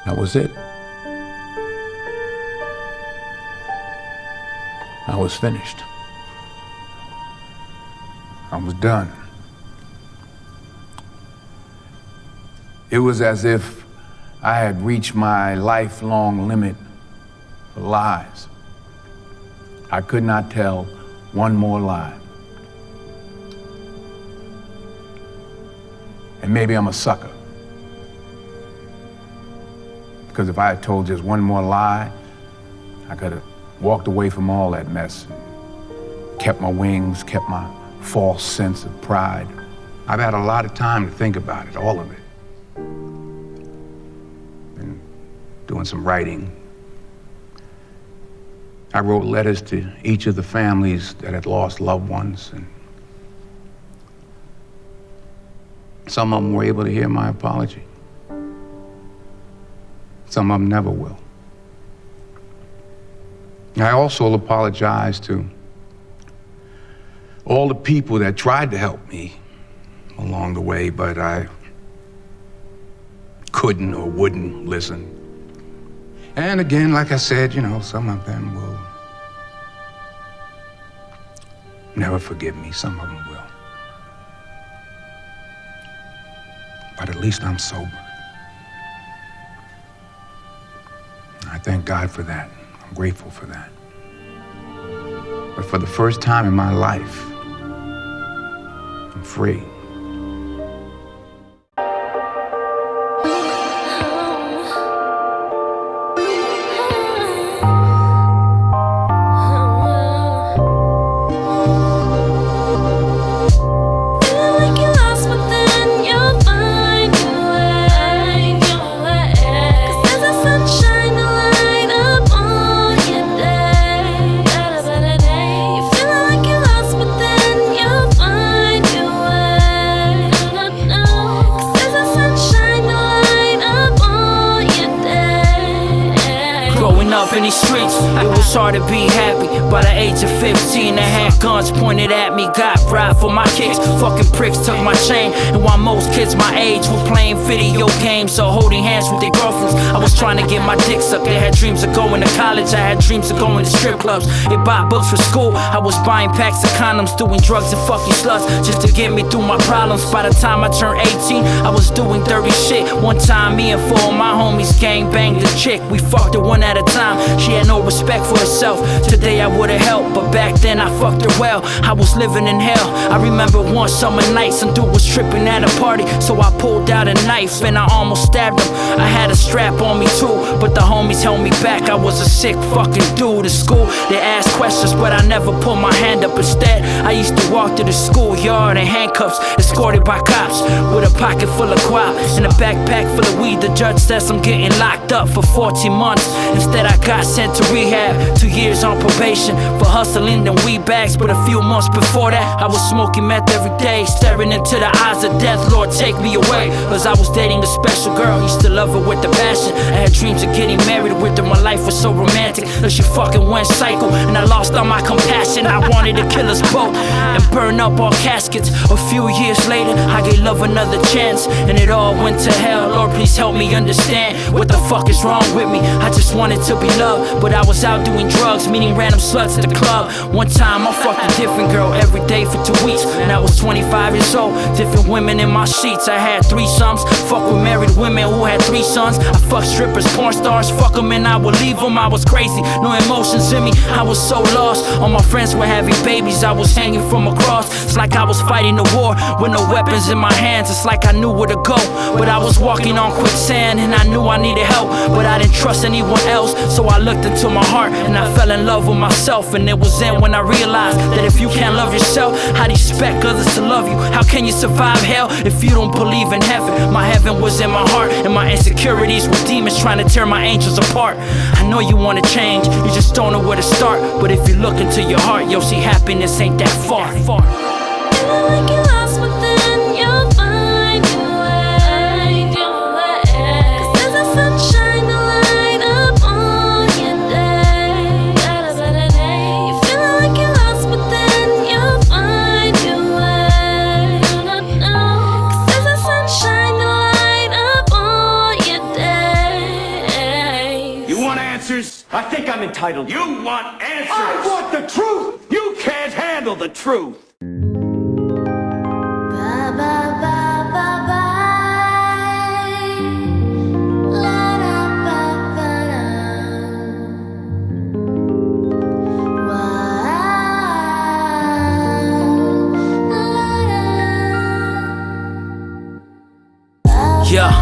That was it. I was finished. I was done. It was as if I had reached my lifelong limit for lies. I could not tell one more lie. And maybe I'm a sucker. Because if I had told just one more lie, I could have walked away from all that mess, kept my wings, kept my false sense of pride. I've had a lot of time to think about it, all of it. Been doing some writing. I wrote letters to each of the families that had lost loved ones, and some of them were able to hear my apology. Some of them never will. I also apologize to all the people that tried to help me along the way, but I couldn't or wouldn't listen. And again, like I said, some of them will never forgive me. Some of them will. But at least I'm sober. I thank God for that. I'm grateful for that. But for the first time in my life, I'm free. In these streets, it was hard to be happy. By the age of 15, I had guns pointed at me. Got robbed for my kicks. Fucking pricks took my chain. And while most kids my age were playing video games or holding hands with their girlfriends, I was trying to get my dick sucked. They had dreams of going to college. I had dreams of going to strip clubs. They bought books for school. I was buying packs of condoms, doing drugs and fucking sluts just to get me through my problems. By the time I turned 18, I was doing dirty shit. One time, me and four of my homies gang banged a chick. We fucked her one at a time. She had no respect for herself. Today I would've helped, but back then I fucked her well. I was living in hell. I remember one summer night, some dude was tripping at a party, so I pulled out a knife and I almost stabbed him. I had a strap on me too, but the homies held me back. I was a sick fucking dude. At school, they asked questions, but I never put my hand up. Instead, I used to walk to the schoolyard in handcuffs, escorted by cops, with a pocket full of guap and a backpack full of weed. The judge says I'm getting locked up for 14 months. Instead, I got sent to rehab, 2 years on probation for hustling them weed bags. But a few months before that, I was smoking meth every day, staring into the eyes of death. Lord, take me away. Cause I was dating a special girl, used to love her with the passion. I had dreams of getting married with her, my life was so romantic. But she fucking went psycho, and I lost all my compassion. I wanted to kill us both and burn up all caskets. A few years later, I gave love another chance, and it all went to hell. Lord, please help me understand what the fuck is wrong with me. I just wanted to be loved, but I was out doing drugs, meeting random sluts at the club. One time I fucked a different girl every day for 2 weeks, and I was 25 years old. Different women in my sheets. I had threesomes, fuck with married women who had 3 sons. I fucked strippers, porn stars, fuck them and I would leave them. I was crazy, no emotions in me, I was so lost. All my friends were having babies, I was hanging from a cross. It's like I was fighting a war with no weapons in my hands. It's like I knew where to go, but I was walking on quicksand, and I knew I needed help, but I didn't trust anyone else. So I looked into my heart and I fell in love with myself. And it was then when I realized that if you can't love yourself, how do you expect others to love you? How can you survive hell if you don't believe in heaven? My heaven was in my heart, and my insecurities were demons trying to tear my angels apart. I know you wanna change, you just don't know where to start. But if you look into your heart, you'll see happiness ain't that far. Feeling like you're lost within, you'll find your way. Cause there's a sunshine, the light up on your day. You feeling like you're lost within, you'll find your way. Cause there's a sunshine, the light up on your day. answers? I think I'm entitled. You want answers! I want the truth! You can't handle the truth! Bye bye bye bye bye. La da ba ba da. Wow. La da. Yeah,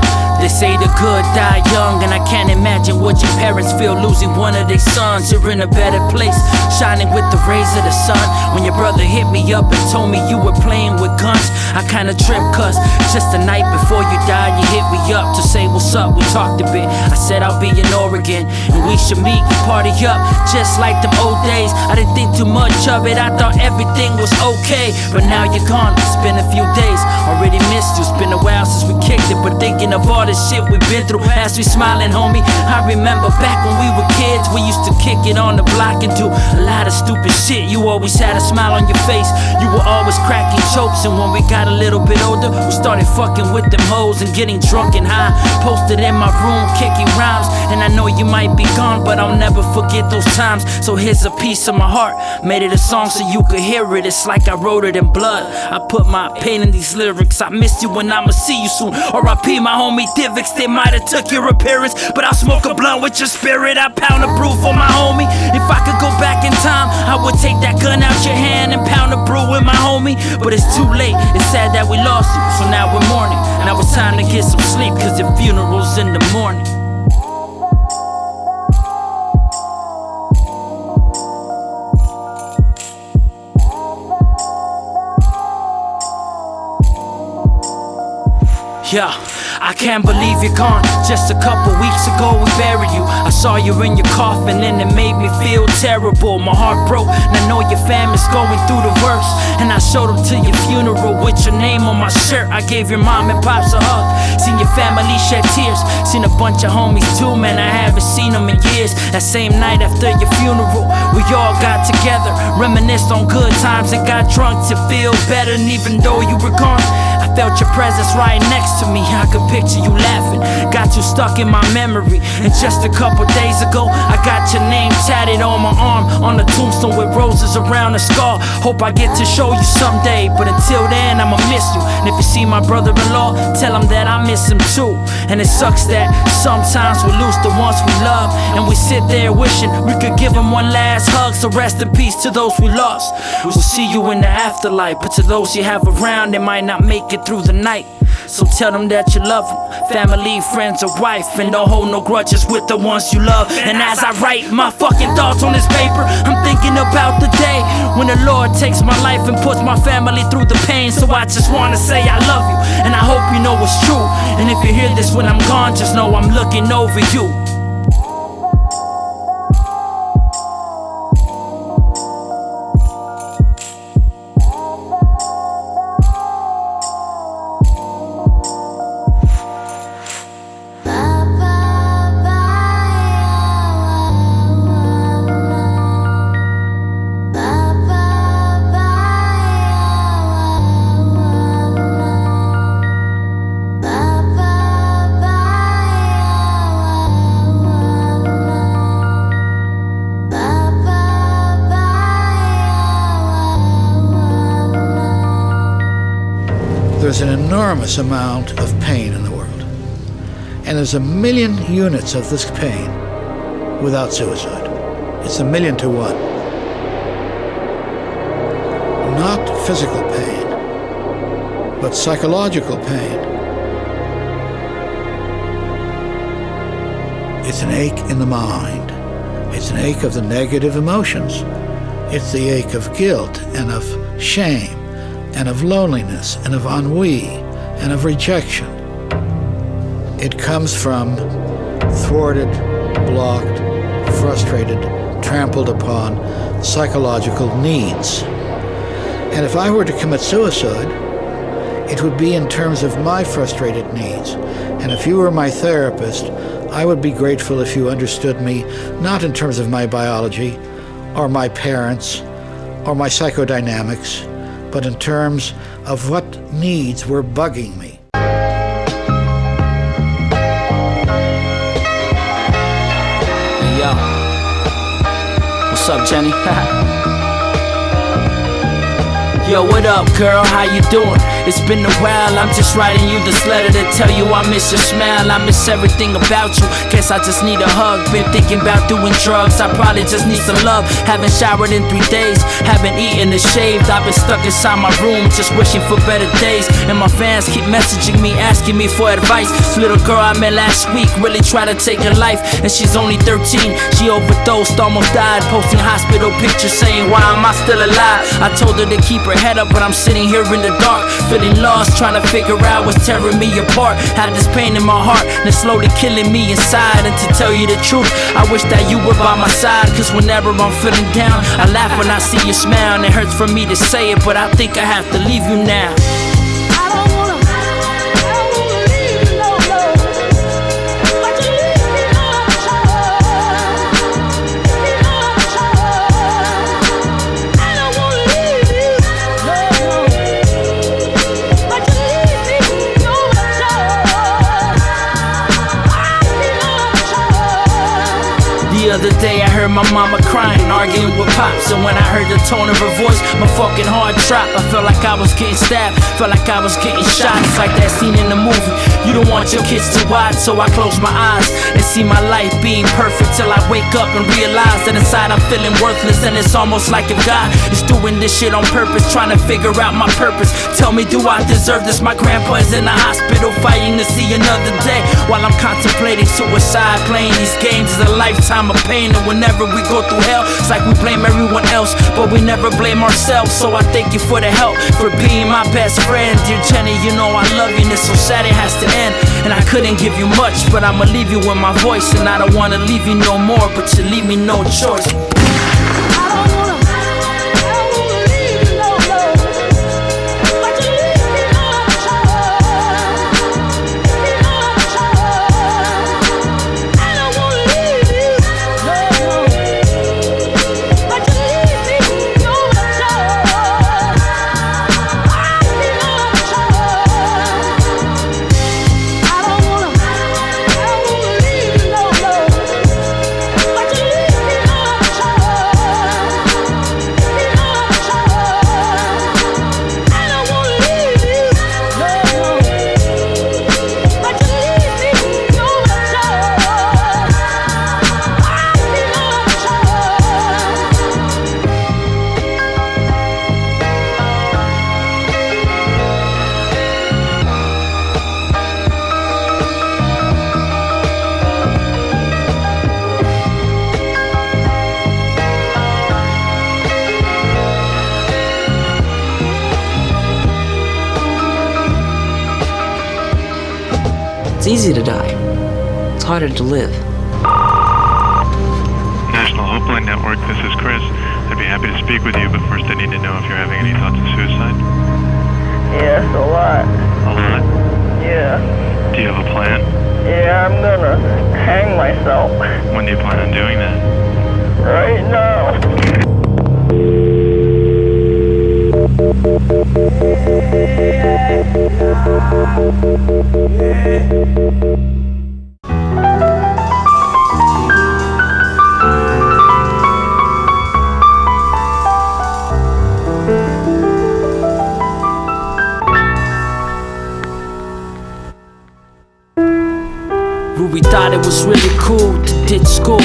they say the good die young, and I can't imagine what your parents feel losing one of their sons. You're in a better place, shining with the rays of the sun. When your brother hit me up and told me you were playing with guns, I kinda tripped, cause just the night before you died, you hit me up to say what's up. We talked a bit, I said I'll be in Oregon and we should meet and party up, just like them old days. I didn't think too much of it, I thought everything was okay. But now you're gone, it's been a few days, already missed you. It's been a while since we kicked it, but thinking of all the shit we've been through as we smiling, homie. I remember back when we were kids, we used to kick it on the block and do a lot of stupid shit. You always had a smile on your face, you were always cracking jokes. And when we got a little bit older, we started fucking with them hoes and getting drunk and high. Posted in my room, kicking rhymes. And I know you might be gone, but I'll never forget those times. So here's a piece of my heart, made it a song so you could hear it. It's like I wrote it in blood, I put my pain in these lyrics. I miss you and I'ma see you soon. R.I.P. my homie Divix, they might've took your appearance, but I'll smoke a blunt with your spirit. I pound a brew for my homie. If I could go back in time, I would take that gun out your hand and pound a brew with my homie. But it's too late, it's sad that we lost you, so now we're mourning. Now it's time to get some sleep, cause the funeral's in the morning. Yeah, I can't believe you're gone. Just a couple weeks ago we buried you. I saw you in your coffin and it made me feel terrible. My heart broke and I know your family's going through the worst. And I showed up to your funeral with your name on my shirt. I gave your mom and pops a hug, seen your family shed tears. Seen a bunch of homies too, man, I haven't seen them in years. That same night after your funeral, we all got together, reminisced on good times and got drunk to feel better. And even though you were gone, I felt your presence right next to me. I could picture you laughing, got you stuck in my memory. And just a couple days ago, I got your name tatted on my arm, on the tombstone with roses around the scar. Hope I get to show you someday, but until then I'ma miss you. And if you see my brother-in-law, tell him that I miss him too. And it sucks that sometimes we lose the ones we love, and we sit there wishing we could give them one last hug. So rest in peace to those we lost. We'll see you in the afterlife, but to those you have around, they might not make it through the night. So tell them that you love them, family, friends, or wife, and don't hold no grudges with the ones you love. And as I write my fucking thoughts on this paper, I'm thinking about the day when the Lord takes my life and puts my family through the pain. So I just wanna say I love you, and I hope you know it's true. And if you hear this when I'm gone, just know I'm looking over you. There's an enormous amount of pain in the world, and there's 1 million units of this pain without suicide. It's 1,000,000 to 1. Not physical pain, but psychological pain. It's an ache in the mind. It's an ache of the negative emotions. It's the ache of guilt and of shame, and of loneliness, and of ennui, and of rejection. It comes from thwarted, blocked, frustrated, trampled upon psychological needs. And if I were to commit suicide, it would be in terms of my frustrated needs. And if you were my therapist, I would be grateful if you understood me not in terms of my biology, or my parents, or my psychodynamics, but in terms of what needs were bugging me. Yeah. up, Jenny? Yo, what up, girl? How you doing? It's been a while, I'm just writing you this letter to tell you I miss your smile, I miss everything about you. Guess I just need a hug, been thinking about doing drugs, I probably just need some love. Haven't showered in 3 days, haven't eaten or shaved. I've been stuck inside my room, just wishing for better days. And my fans keep messaging me, asking me for advice. This little girl I met last week really tried to take her life, and she's only 13. She overdosed, almost died, posting hospital pictures saying, why am I still alive? I told her to keep her head up, but I'm sitting here in the dark, feeling lost, trying to figure out what's tearing me apart. Had this pain in my heart, and it's slowly killing me inside. And to tell you the truth, I wish that you were by my side, cause whenever I'm feeling down, I laugh when I see you smile. And it hurts for me to say it, but I think I have to leave you now. The other day I heard my mama crying, arguing with pops. And when I heard the tone of her voice, my fucking heart dropped. I felt like I was getting stabbed, felt like I was getting shot. It's like that scene in the movie, you don't want your kids to watch. So I close my eyes and see my life being perfect, till I wake up and realize that inside I'm feeling worthless. And it's almost like if God is doing this shit on purpose, trying to figure out my purpose. Tell me, do I deserve this? My grandpa is in the hospital fighting to see another day, while I'm contemplating suicide. Playing these games is a lifetime of pain. And whenever we go through hell, it's like we blame everyone else, but we never blame ourselves. So I thank you for the help, for being my best friend. Dear Jenny, you know I love you, and it's so sad it has to end. And I couldn't give you much, but I'ma leave you with my voice. And I don't wanna leave you no more, but you leave me no choice. It's easy to die. It's harder to live. National Helpline Network, this is Chris. I'd be happy to speak with you, but first I need to know if you're having any thoughts of suicide. Yes, a lot. A lot? Yeah. Do you have a plan? Yeah, I'm gonna hang myself. When do you plan on doing that? Right now. Ruby thought it was really cool to ditch school.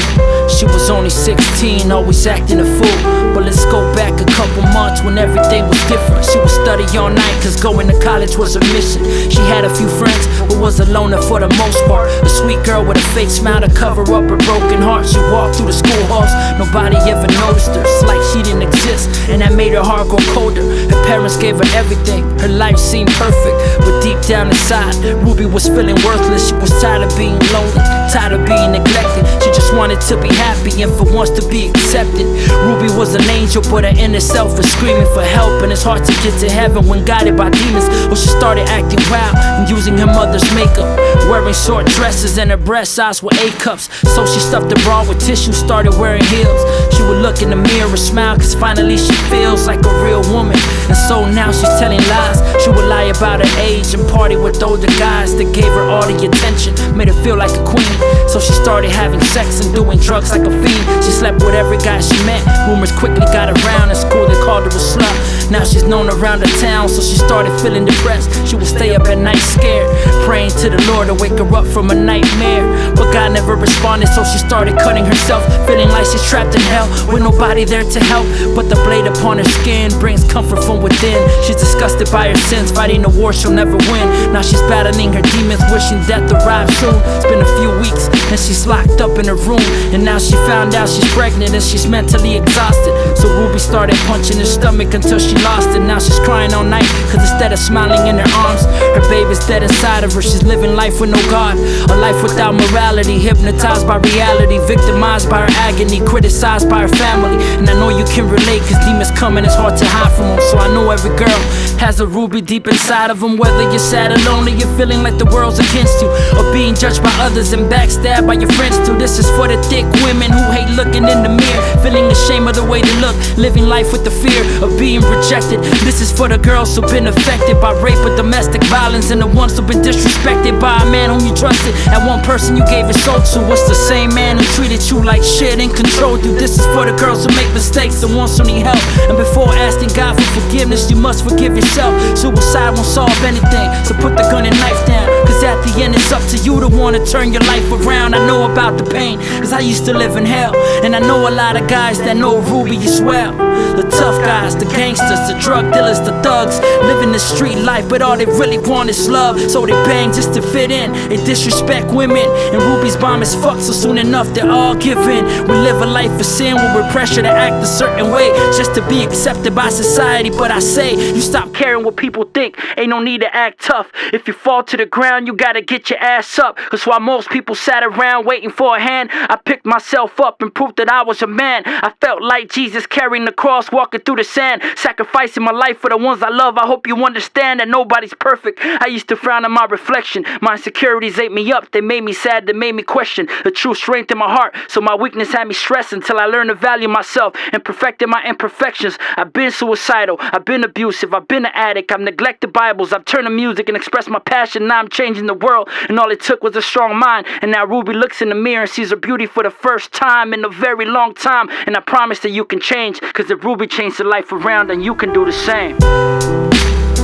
She was only 16, always acting a fool. But let's go back a couple months when everything was different. She would study all night, cause going to college was a mission. She had a few friends, but was a loner for the most part. A sweet girl with a fake smile to cover up her broken heart. She walked through the school halls, nobody ever noticed her. It's like she didn't exist, and that made her heart grow colder. Her parents gave her everything, her life seemed perfect. But deep down inside, Ruby was feeling worthless. She was tired of being lonely, tired of being neglected. She just wanted to be happy and for once to be accepted. Ruby was an angel, but her inner self was screaming for help. And it's hard to get to heaven when guided by demons. Well, she started acting wild and using her mother's makeup, wearing short dresses and her breast size were A cups. So she stuffed her bra with tissue, started wearing heels. She would look in the mirror and smile, cause finally she feels like a real woman. And so now she's telling lies. She would lie about her age and party with older guys that gave her all the attention, made her feel like a queen. So she started having sex and doing drugs like a fiend. She slept with every guy she met. Rumors quickly got around. In school they called her a slut. Now she's known around the town, so she started feeling depressed. She would stay up at night scared, praying to the Lord to wake her up from a nightmare. But God never responded, so she started cutting herself, feeling like she's trapped in hell with nobody there to help. But the blade upon her skin brings comfort from within. She's disgusted by her sins, fighting a war she'll never win. Now she's battling her demons, wishing death arrived soon. It's been a few weeks and she's locked up in her room, and now she found out she's pregnant and she's mentally exhausted. So Ruby started punching her stomach until she lost it. Now she's crying all night, cause instead of smiling in her arms, her baby's dead inside of her. She's living life with no God, a life without morality, hypnotized by reality, victimized by her agony, criticized by her family. And I know you can relate, cause demons come and it's hard to hide from them. So I know every girl has a Ruby deep inside of them. Whether you're sad or lonely, you're feeling like the world's against you, or being judged by others and backstabbed by your friends too. This is for the thick women who hate looking in the mirror, feeling ashamed of the way they look, living life with the fear of being rejected. This is for the girls who've been affected by rape or domestic violence, and the ones who've been disrespected by a man whom you trusted, and one person you gave your soul to. What's the same man who treated you like shit and controlled you? This is for the girls who make mistakes and ones who need help, and before asking God for forgiveness, you must forgive yourself. Suicide won't solve anything, so put the gun and knife down, cause at the end it's up to you to wanna turn your life around. I know about the pain, cause I used to live in hell, and I know a lot of guys that know Ruby as well. The tough guys, the gangsters, the drug dealers, the thugs, living the street life, but all they really want is love. So they bang just to fit in, they disrespect women, and Ruby's bomb is fucked, so soon enough they're all giving. We live a life of sin where we're pressured to act a certain way just to be accepted by society. But I say, you stop caring what people think, ain't no need to act tough. If you fall to the ground, you gotta get your ass up. Cause while most people sat around waiting for a hand, I picked myself up and proved that I was a man. I felt like Jesus carrying the cross, walking through the sand, sacrificing my life for the ones I love. I hope you understand that nobody's perfect. I used to frown at my reflection. My insecurities ate me up, they made me sad, they made me question the true strength in my heart. So my weakness had me stressed until I learned to value myself and perfected my imperfections. I've been suicidal, I've been abusive, I've been an addict, I've neglected Bibles, I've turned to music and expressed my passion. Now I'm changing the world, and all it took was a strong mind. And now Ruby looks in the mirror and sees her beauty for the first time in a very long time. And I promise that you can change, cause if Ruby changed her life around, then you can do the same.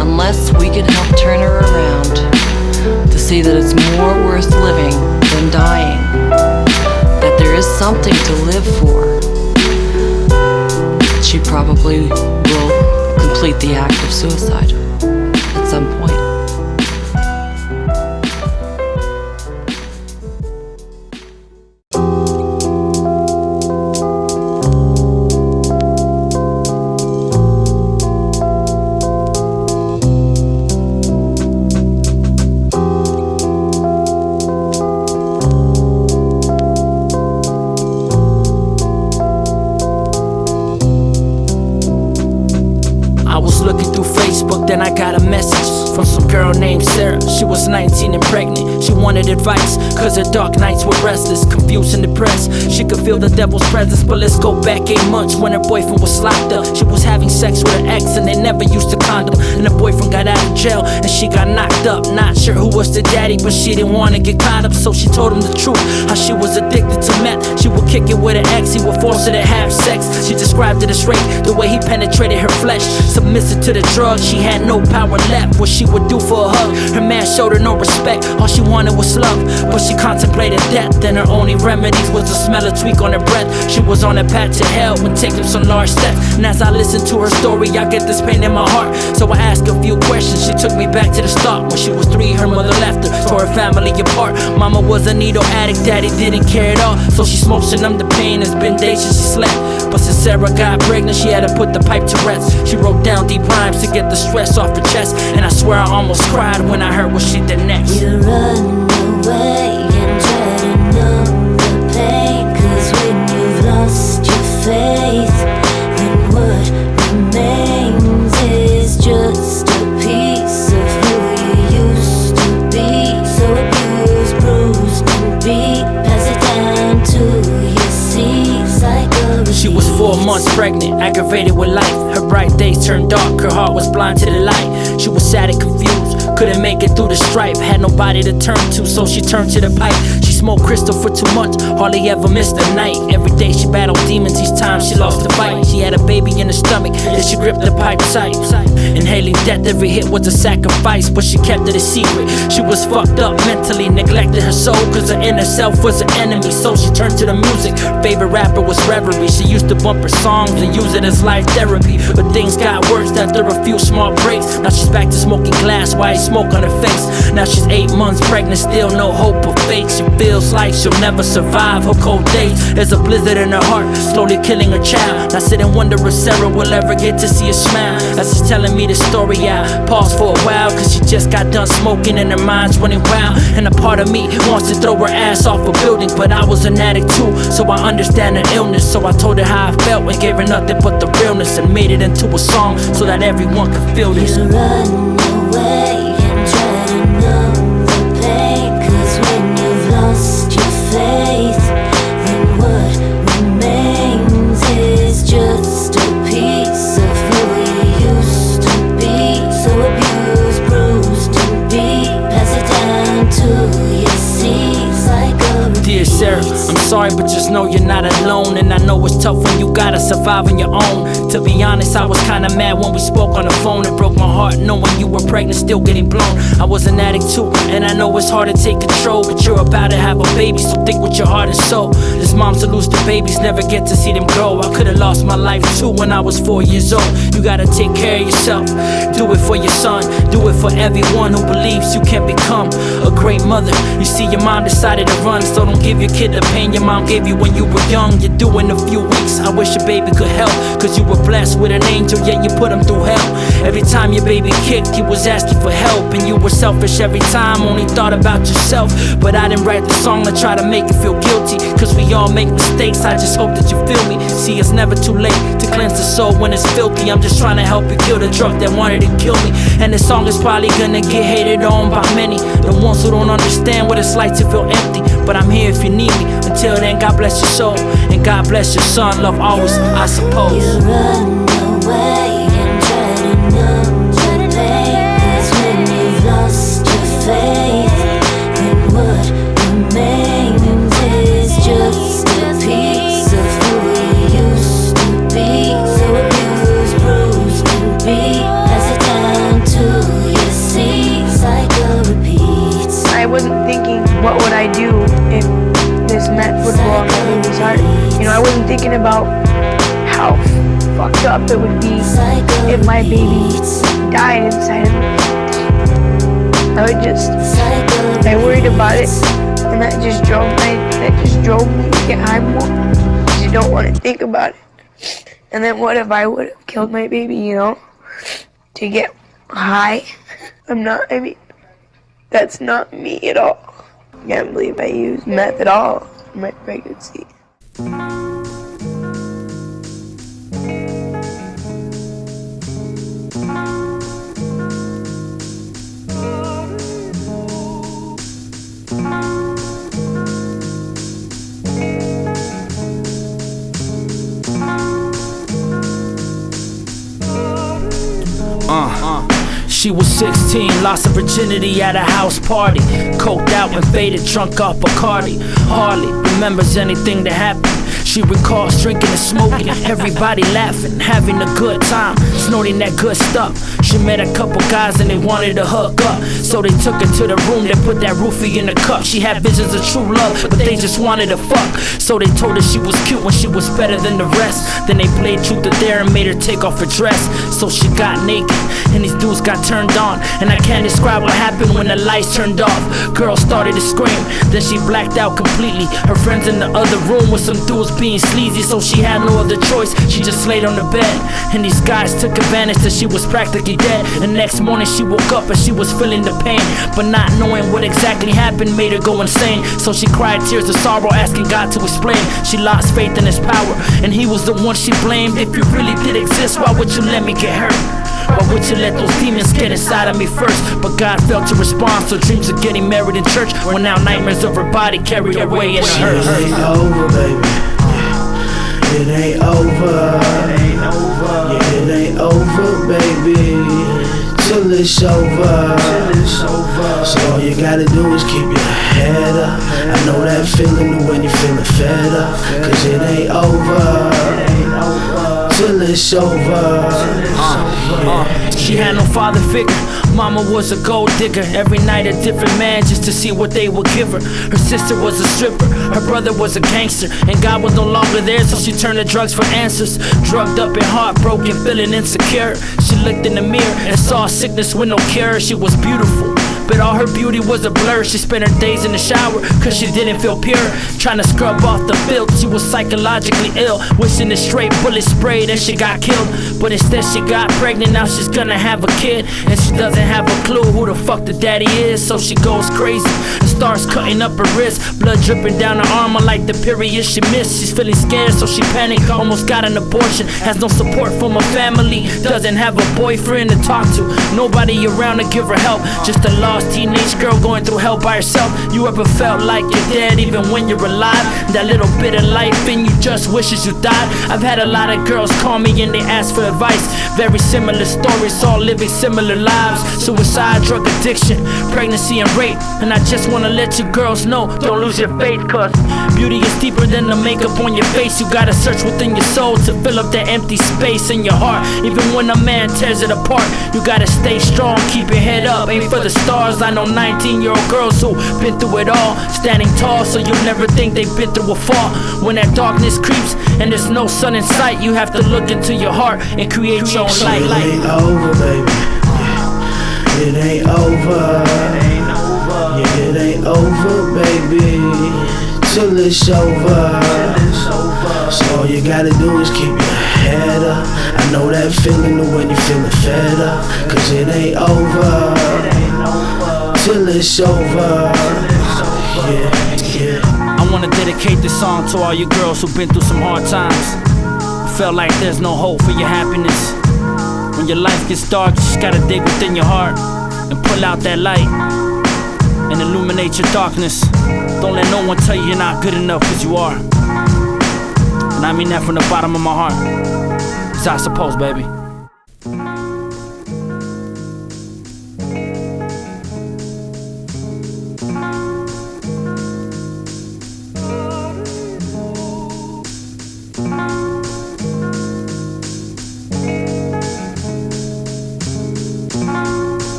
Unless we can help turn her around to see that it's more worth living than dying, that there is something to live for, she probably will complete the act of suicide at some point. Then I got a message from some girl named Sarah. She was 19 and pregnant. She wanted advice, cause her dark nights were restless, confused and depressed. She could feel the devil's presence, but let's go back 8 months when her boyfriend was locked up. She was having sex with her ex and they never used a condom. And her boyfriend got out of jail and she got knocked up. Not sure who was the daddy, but she didn't want to get caught up, so she told him the truth, how she was addicted to meth. She would kick it with her ex, he would force her to have sex. She described it as rape, the way he penetrated her flesh. Submissive to the drugs, she had no power left. What she would do for a hug, her man showed her no respect. All she wanted was love, but she contemplated death. And her only remedies was to smell a tweak on her breath. She was on a path to hell when taking some large steps. And as I listen to her story, I get this pain in my heart. So I asked a few questions, she took me back to the start. When she was 3, her mother left her, tore her family apart. Mama was a needle addict, daddy didn't care at all, so she smoked to numb the pain. It's been days since she slept, but since Sarah got pregnant, she had to put the pipe to rest. She wrote down deep rhymes to get the stress off her chest, and I swear I almost cried when I heard what she did next. You run away and try to numb the pain, cause when you've lost your faith, then what remains is just a piece of who you used to be. So abused, bruised and beat, pass it down to your seeds like a She was 4 months pregnant, aggravated with life. Her bright days turned dark, her heart was blind to the light. She was sad and confused, Couldn't make it through the stripe, had nobody to turn to, so she turned to the pipe. She smoked crystal for 2 months, hardly ever missed a night. Every day she battled demons, each time she lost the fight. She had a baby in her stomach, then she gripped the pipe tight. Inhaling death, every hit was a sacrifice, but she kept it a secret. She was fucked up mentally, neglected her soul, cause her inner self was an enemy. So she turned to the music, favorite rapper was Reverie. She used to bump her songs and use it as life therapy, but things got worse after a few small breaks. Now she's back to smoking glass, white smoke on her face. Now she's 8 months pregnant, still no hope of fate. She feels like she'll never survive her cold days. There's a blizzard in her heart, slowly killing her child. Now sit and wonder if Sarah will ever get to see a smile. As she's telling me the story, I pause for a while, cause she just got done smoking and her mind's running wild. And a part of me wants to throw her ass off a building, but I was an addict too, so I understand her illness. So I told her how I felt and gave her nothing but the realness, and made it into a song so that everyone could feel this. You run away and try to numb the pain, cause when you've lost your faith, then what remains is just a piece of who you used to be. So abused, bruised and beat, pass it down to your seeds like a Dear Sarah, I'm sorry, but just know you're not alone. And I know it's tough when you gotta survive on your own. To be honest, I was kinda mad when we spoke on the phone. It broke my heart knowing you were pregnant, still getting blown. I was an addict too, and I know it's hard to take control, but you're about to have a baby, so think with your heart and soul. There's moms that lose their babies, never get to see them grow. I could've lost my life too when I was 4 years old. You gotta take care of yourself, do it for your son, do it for everyone who believes you can become a great mother. You see, your mom decided to run, so don't give your kid the pain your mom gave you when you were young. You're due in a few weeks, I wish your baby could help, cause you were blessed with an angel, yet you put him through hell. Every time your baby kicked, he was asking for help, and you were selfish every time, only thought about yourself. But I didn't write the song to try to make you feel guilty, cause we all make mistakes, I just hope that you feel me. See, it's never too late to cleanse the soul when it's filthy. I'm just trying to help you kill the drug that wanted to kill me. And this song is probably gonna get hated on by many, the ones who don't understand what it's like to feel empty. But I'm here if you need me. Until then, God bless your soul, and God bless your son. Love always, I suppose. You run away and try to numb the pain, cause when you've lost your faith, then what remains is just a piece of who you used to be. So abused, bruised and beat, pass it down to your seeds like a repeat. I wasn't thinking, what would I do if this meth would blow up my baby's heart? You know, I wasn't thinking about how fucked up it would be if my baby died inside of me. I worried about it, and that just drove me to get high more, because you don't want to think about it. And then what if I would have killed my baby, you know, to get high? That's not me at all. I can't believe I used meth at all in my pregnancy. She was 16, lost her virginity at a house party. Coked out and faded, drunk off Bacardi. Hardly remembers anything that happened. She recalls drinking and smoking, everybody laughing, having a good time, snorting that good stuff. She met a couple guys and they wanted to hook up, so they took her to the room, they put that roofie in the cup. She had visions of true love, but they just wanted to fuck, so they told her she was cute when she was better than the rest. Then they played truth or dare and made her take off her dress, so she got naked and these dudes got turned on. And I can't describe what happened when the lights turned off. Girl started to scream, then she blacked out completely. Her friends in the other room with some dudes being sleazy, so she had no other choice, she just laid on the bed. And these guys took advantage that she was practically dead. And next morning she woke up and she was feeling the pain, but not knowing what exactly happened made her go insane. So she cried tears of sorrow, asking God to explain. She lost faith in his power, and he was the one she blamed. If you really did exist, why would you let me get hurt? Why would you let those demons get inside of me first? But God failed to respond, so dreams of getting married in church were now nightmares of her body carried away in a hearse. It ain't over, baby. It ain't over. Yeah, it ain't over, baby. till it's over. So all you gotta do is keep your head up. I know that feeling when you're feeling fed up, cause it ain't over till it's over. She had no father figure. Mama was a gold digger. Every night a different man just to see what they would give her. Her sister was a stripper, her brother was a gangster, and God was no longer there, so she turned to drugs for answers. Drugged up and heartbroken, feeling insecure. She looked in the mirror and saw sickness with no cure. She was beautiful, but all her beauty was a blur. She spent her days in the shower cause she didn't feel pure. Trying to scrub off the filth, she was psychologically ill. Wishing a straight bullet sprayed and she got killed. But instead she got pregnant, now she's gonna have a kid. And she doesn't have a clue who the fuck the daddy is. So she goes crazy and starts cutting up her wrist. Blood dripping down her arm like the period she missed. She's feeling scared so she panicked, almost got an abortion. Has no support from her family, doesn't have a boyfriend to talk to. Nobody around to give her help, just a lost teenage girl going through hell by herself. You ever felt like you're dead even when you're alive? That little bit of life in you just wishes you died. I've had a lot of girls call me and they ask for advice. Very similar stories, all living similar lives. Suicide, drug addiction, pregnancy and rape. And I just wanna let you girls know, don't lose your faith, cause beauty is deeper than the makeup on your face. You gotta search within your soul to fill up that empty space in your heart. Even when a man tears it apart, you gotta stay strong, keep your head up, aim for the stars. I know 19-year-old girls who been through it all, standing tall so you'll never think they've been through a fall. When that darkness creeps and there's no sun in sight, you have to look into your heart and create your own light. It ain't over, baby. It ain't over. Yeah, it ain't over, baby, till it's over. So all you gotta do is keep your head up. I know that feeling when you're feeling fed up, cause it ain't over till it's over. Yeah. I wanna dedicate this song to all you girls who've been through some hard times. Felt like there's no hope for your happiness. When your life gets dark, you just gotta dig within your heart and pull out that light and illuminate your darkness. Don't let no one tell you you're not good enough, cause you are. And I mean that from the bottom of my heart. It's I suppose, baby.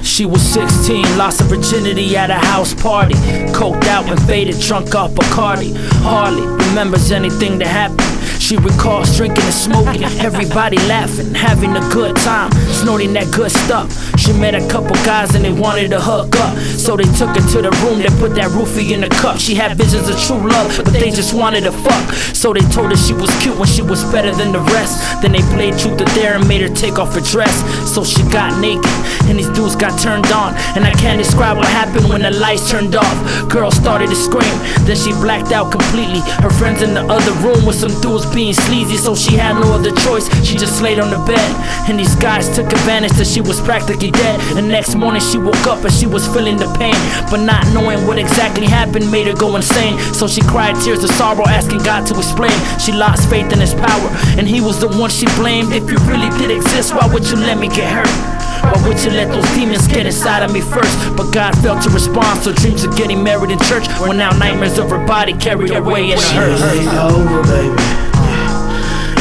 She was 16, lost her virginity at a house party. Coked out and faded, drunk off Bacardi. Hardly remembers anything that happened. She recalls drinking and smoking, everybody laughing, having a good time, snorting that good stuff. She met a couple guys and they wanted to hook up, so they took her to the room, they put that roofie in the cup. She had visions of true love, but they just wanted to fuck. So they told her she was cute when she was better than the rest. Then they played truth or dare and made her take off her dress. So she got naked and these dudes got turned on, and I can't describe what happened when the lights turned off. Girl started to scream, then she blacked out completely. Her friends in the other room with some dudes being sleazy, so she had no other choice. She just laid on the bed, and these guys took advantage that she was practically dead. The next morning she woke up and she was feeling the pain, but not knowing what exactly happened made her go insane. So she cried tears of sorrow, asking God to explain. She lost faith in his power, and he was the one she blamed. If you really did exist, why would you let me get hurt? Why would you let those demons get inside of me first? But God failed to respond, so dreams of getting married in church were now nightmares of her body carried away in a hearse. It ain't over, baby.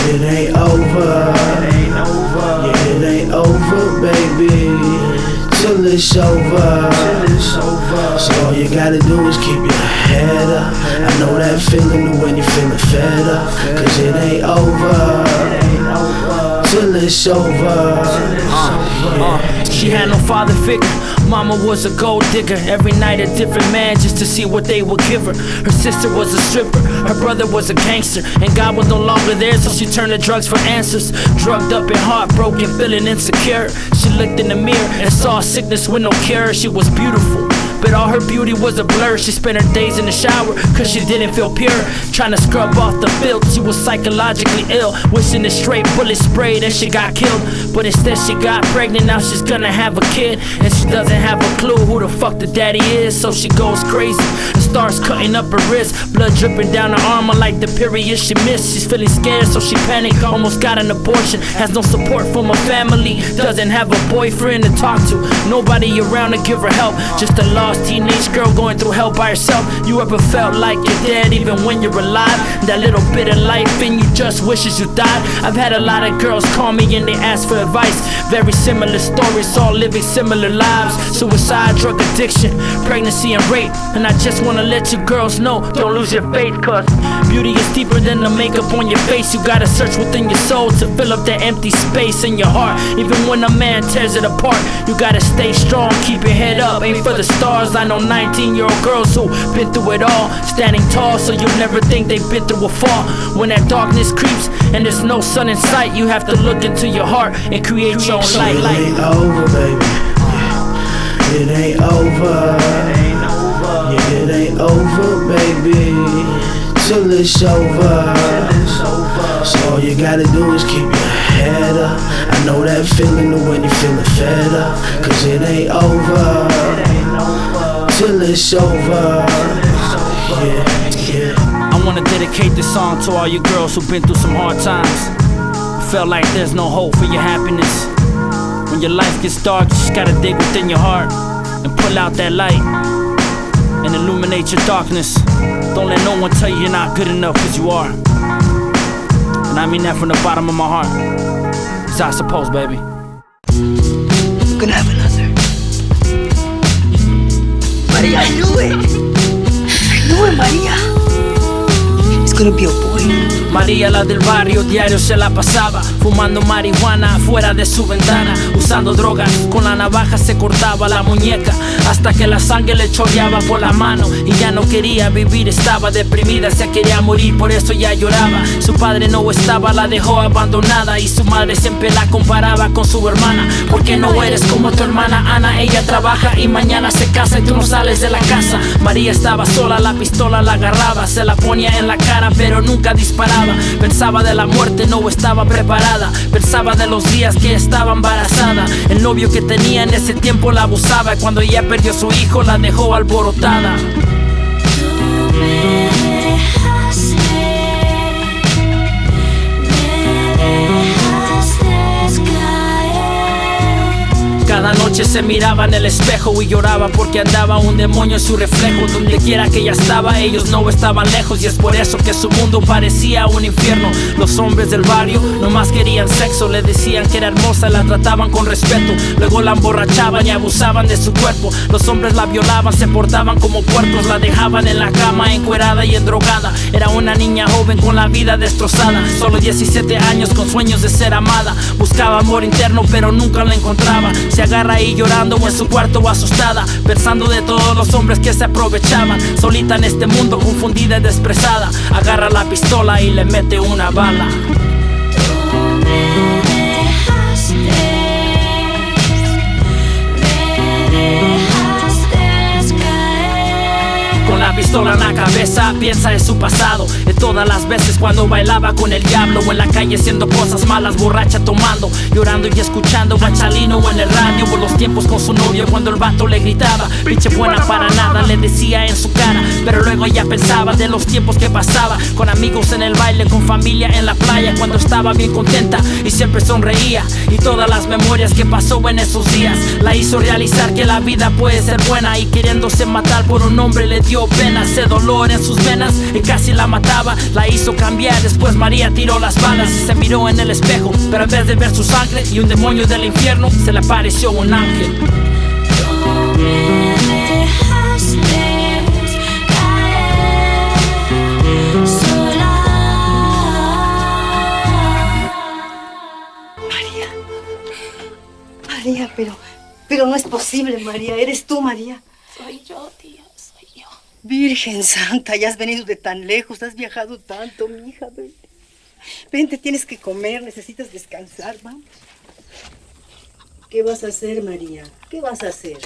It ain't over. Yeah, it ain't over, baby, till it's over. So all you gotta do is keep your head up. I know that feeling when you're feeling fed up, cause it ain't over till it's over. She had no father figure. Mama was a gold digger. Every night a different man just to see what they would give her. Her sister was a stripper, her brother was a gangster, and God was no longer there, so she turned to drugs for answers. Drugged up and heartbroken, feeling insecure. She looked in the mirror and saw sickness with no cure. She was beautiful, but all her beauty was a blur. She spent her days in the shower, cause she didn't feel pure. Trying to scrub off the filth, she was psychologically ill. Wishing a straight bullet sprayed and she got killed. But instead she got pregnant, now she's gonna have a kid. And she doesn't have a clue who the fuck the daddy is. So she goes crazy and starts cutting up her wrist. Blood dripping down her arm like the period she missed. She's feeling scared, so she panicked, almost got an abortion. Has no support from her family, doesn't have a boyfriend to talk to. Nobody around to give her help, just a lost teenage girl going through hell by herself. You ever felt like you're dead even when you're alive? That little bit of life in you just wishes you died. I've had a lot of girls call me and they ask for advice. Very similar stories, all living similar lives. Suicide, drug addiction, pregnancy and rape. And I just wanna let you girls know, don't lose your faith, cause beauty is deeper than the makeup on your face. You gotta search within your soul to fill up that empty space in your heart. Even when a man tears it apart, you gotta stay strong, keep your head up, aim for the stars. I know 19-year-old girls who been through it all, standing tall so you'll never think they've been through a fall. When that darkness creeps and there's no sun in sight, you have to look into your heart and create your own light. It ain't over, baby. It ain't over. Yeah, it ain't over, baby, till it's over. So all you gotta do is keep your head up. I know that feeling when you're feeling fed up. Cause it ain't over till it's over. Yeah. I wanna dedicate this song to all you girls who've been through some hard times. Felt like there's no hope for your happiness. When your life gets dark, you just gotta dig within your heart and pull out that light and illuminate your darkness. Don't let no one tell you you're not good enough, cause you are. And I mean that from the bottom of my heart. Cause I suppose, baby. You're gonna have another. Maria, I knew it. I knew it, Maria. It's gonna be a boy. María, la del barrio, diario se la pasaba fumando marihuana fuera de su ventana, usando drogas, con la navaja se cortaba la muñeca hasta que la sangre le chorreaba por la mano y ya no quería vivir, estaba deprimida, se quería morir, por eso ya lloraba. Su padre no estaba, la dejó abandonada y su madre siempre la comparaba con su hermana. Porque no eres como tu hermana Ana, ella trabaja y mañana se casa y tú no sales de la casa. María estaba sola, la pistola la agarraba, se la ponía en la cara pero nunca disparaba. Pensaba de la muerte, no estaba preparada. Pensaba de los días que estaba embarazada. El novio que tenía en ese tiempo la abusaba y cuando ella perdió a su hijo la dejó alborotada. Tú me dejaste caer. Cada noche se miraba en el espejo y lloraba porque andaba un demonio en su reflejo. Donde quiera que ella estaba, ellos no estaban lejos y es por eso que su mundo parecía un infierno. Los hombres del barrio nomás querían sexo, le decían que era hermosa, la trataban con respeto. Luego la emborrachaban y abusaban de su cuerpo. Los hombres la violaban, se portaban como puercos, la dejaban en la cama encuerada y endrogada. Era una niña joven con la vida destrozada, solo 17 años con sueños de ser amada. Buscaba amor interno pero nunca la encontraba. Se agarra ahí llorando o en su cuarto asustada, pensando de todos los hombres que se aprovechaban. Solita en este mundo, confundida y desprezada, agarra la pistola y le mete una bala. Tú me dejaste caer. Con la pistola en la cabeza piensa en su pasado, en todas las veces cuando bailaba con el diablo o en la calle haciendo cosas malas, borracha tomando, llorando y escuchando a Chalino en el radio, o los tiempos con su novio cuando el vato le gritaba pinche buena para nada, le decía en su cara. Pero luego ella pensaba de los tiempos que pasaba con amigos en el baile, con familia en la playa, cuando estaba bien contenta y siempre sonreía. Y todas las memorias que pasó en esos días la hizo realizar que la vida puede ser buena. Y queriéndose matar por un hombre le dio pena, ese dolor en sus venas y casi la mataba. La hizo cambiar, después María tiró las balas y se miró en el espejo, pero en vez de ver su sangre y un demonio del infierno, se le apareció un ángel. Tú me dejaste caer sola. María, pero no es posible, María. Eres tú, María. Soy yo, tía, soy yo. Virgen Santa, ya has venido de tan lejos, has viajado tanto, mi hija. Ven. Vente, tienes que comer, necesitas descansar, vamos. ¿Qué vas a hacer, María? ¿Qué vas a hacer?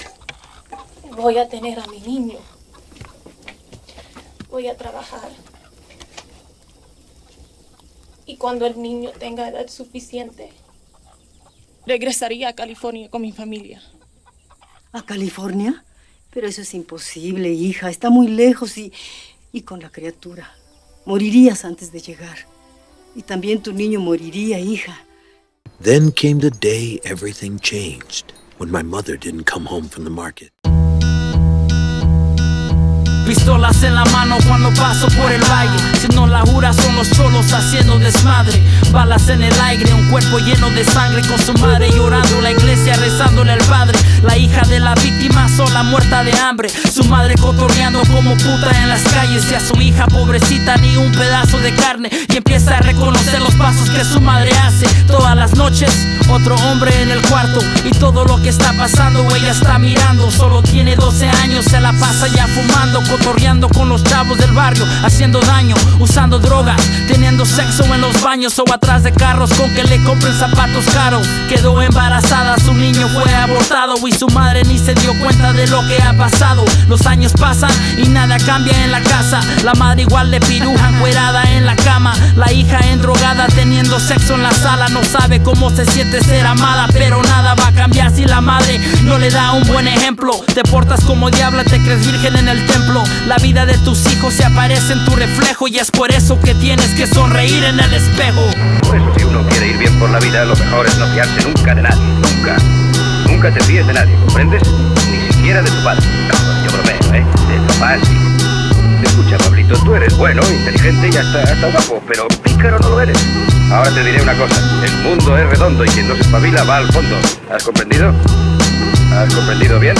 voy a tener a mi niño. Voy a trabajar. Y cuando el niño tenga edad suficiente, regresaría a California con mi familia. ¿A California? Pero eso es imposible, hija. Está muy lejos y con la criatura. Morirías antes de llegar. Y también tu niño moriría, hija. Then came the day everything changed, when my mother didn't come home from the market. Pistolas en la mano cuando paso por el valle. Si no la jura son los cholos haciendo desmadre. Balas en el aire, un cuerpo lleno de sangre. Con su madre llorando, la iglesia rezándole al padre. La hija de la víctima sola muerta de hambre. Su madre cotorreando como puta en las calles. Y a su hija pobrecita ni un pedazo de carne. Y empieza a reconocer los pasos que su madre hace. Todas las noches, otro hombre en el cuarto. Y todo lo que está pasando ella está mirando. Solo tiene 12 años, se la pasa ya fumando, cotorreando con los chavos del barrio, haciendo daño, usando drogas, teniendo sexo en los baños o atrás de carros con que le compren zapatos caros. Quedó embarazada, su niño fue abortado y su madre ni se dio cuenta de lo que ha pasado. Los años pasan y nada cambia en la casa. La madre igual de piruja, encuerada en la cama. La hija endrogada, teniendo sexo en la sala. No sabe cómo se siente ser amada, pero nada va a cambiar si la madre no le da un buen ejemplo. Te portas como diabla, te crees virgen en el templo. La vida de tus hijos se aparece en tu reflejo y es por eso que tienes que sonreír en el espejo. Por eso si uno quiere ir bien por la vida, lo mejor es no fiarse nunca de nadie, nunca. Nunca te fíes de nadie, ¿comprendes? Ni siquiera de tu padre. No, yo bromeo, ¿eh? De papá sí. Escucha, Pablito, tú eres bueno, inteligente y hasta guapo, pero pícaro no lo eres. Ahora te diré una cosa, el mundo es redondo y quien no se espabila va al fondo. ¿Has comprendido? ¿Has comprendido bien?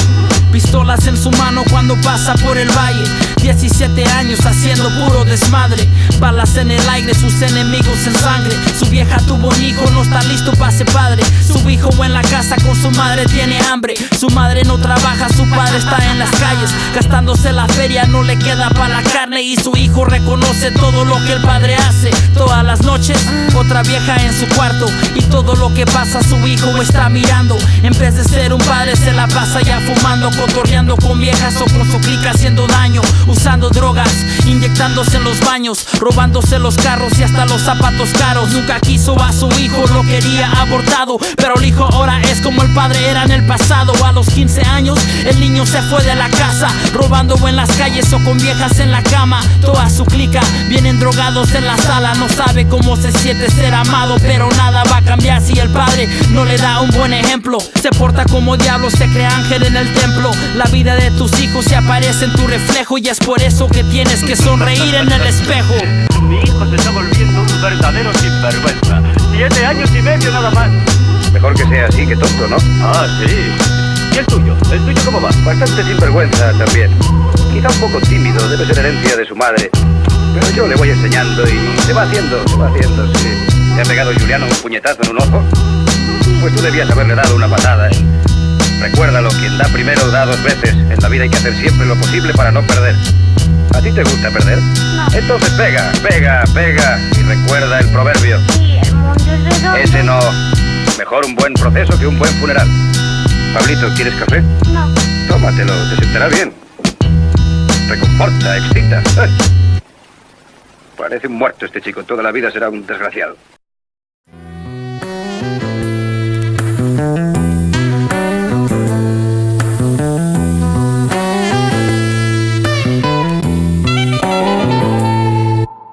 Pistolas en su mano cuando pasa por el valle. 17 años haciendo puro desmadre. Balas en el aire, sus enemigos en sangre. Su vieja tuvo un hijo, no está listo para ser padre. Su hijo en la casa con su madre tiene hambre. Su madre no trabaja, su padre está en las calles gastándose la feria, no le queda para la carne. Y su hijo reconoce todo lo que el padre hace. Todas las noches, otra vieja en su cuarto. Y todo lo que pasa su hijo está mirando. En vez de ser un padre se la pasa ya fumando, cotorreando con viejas o con su clica haciendo daño, usando drogas, inyectándose en los baños, robándose los carros y hasta los zapatos caros. Nunca quiso a su hijo, lo quería abortado, pero el hijo ahora es como el padre era en el pasado. A los 15 años el niño se fue de la casa, robando en las calles o con viejas en la cama. Toda su clica vienen drogados en la sala. No sabe cómo se siente ser amado, pero nada va a cambiar si el padre no le da un buen ejemplo. Se porta como diablo, se cree ángel en el templo. La vida de tus hijos se aparece en tu reflejo y es por eso que tienes que sonreír en el espejo. Mi hijo se está volviendo un verdadero sinvergüenza. 7 años y medio nada más. Mejor que sea así que tonto, ¿no? Ah, sí. ¿Y el tuyo? ¿El tuyo cómo va? Bastante sinvergüenza también. Quizá un poco tímido, debe ser herencia de su madre. Pero yo le voy enseñando y se va haciendo, sí. ¿Te ha pegado Juliano un puñetazo en un ojo? Pues tú debías haberle dado una patada, ¿eh? Recuérdalo, quien da primero da 2 veces. En la vida hay que hacer siempre lo posible para no perder. ¿A ti te gusta perder? No. Entonces pega. Y recuerda el proverbio. Sí, el mundo es redondo. Ese no. Mejor un buen proceso que un buen funeral. Pablito, ¿quieres café? No. Tómatelo, te sentará bien. Reconforta, excita. ¡Ay! Parece un muerto este chico. Toda la vida será un desgraciado.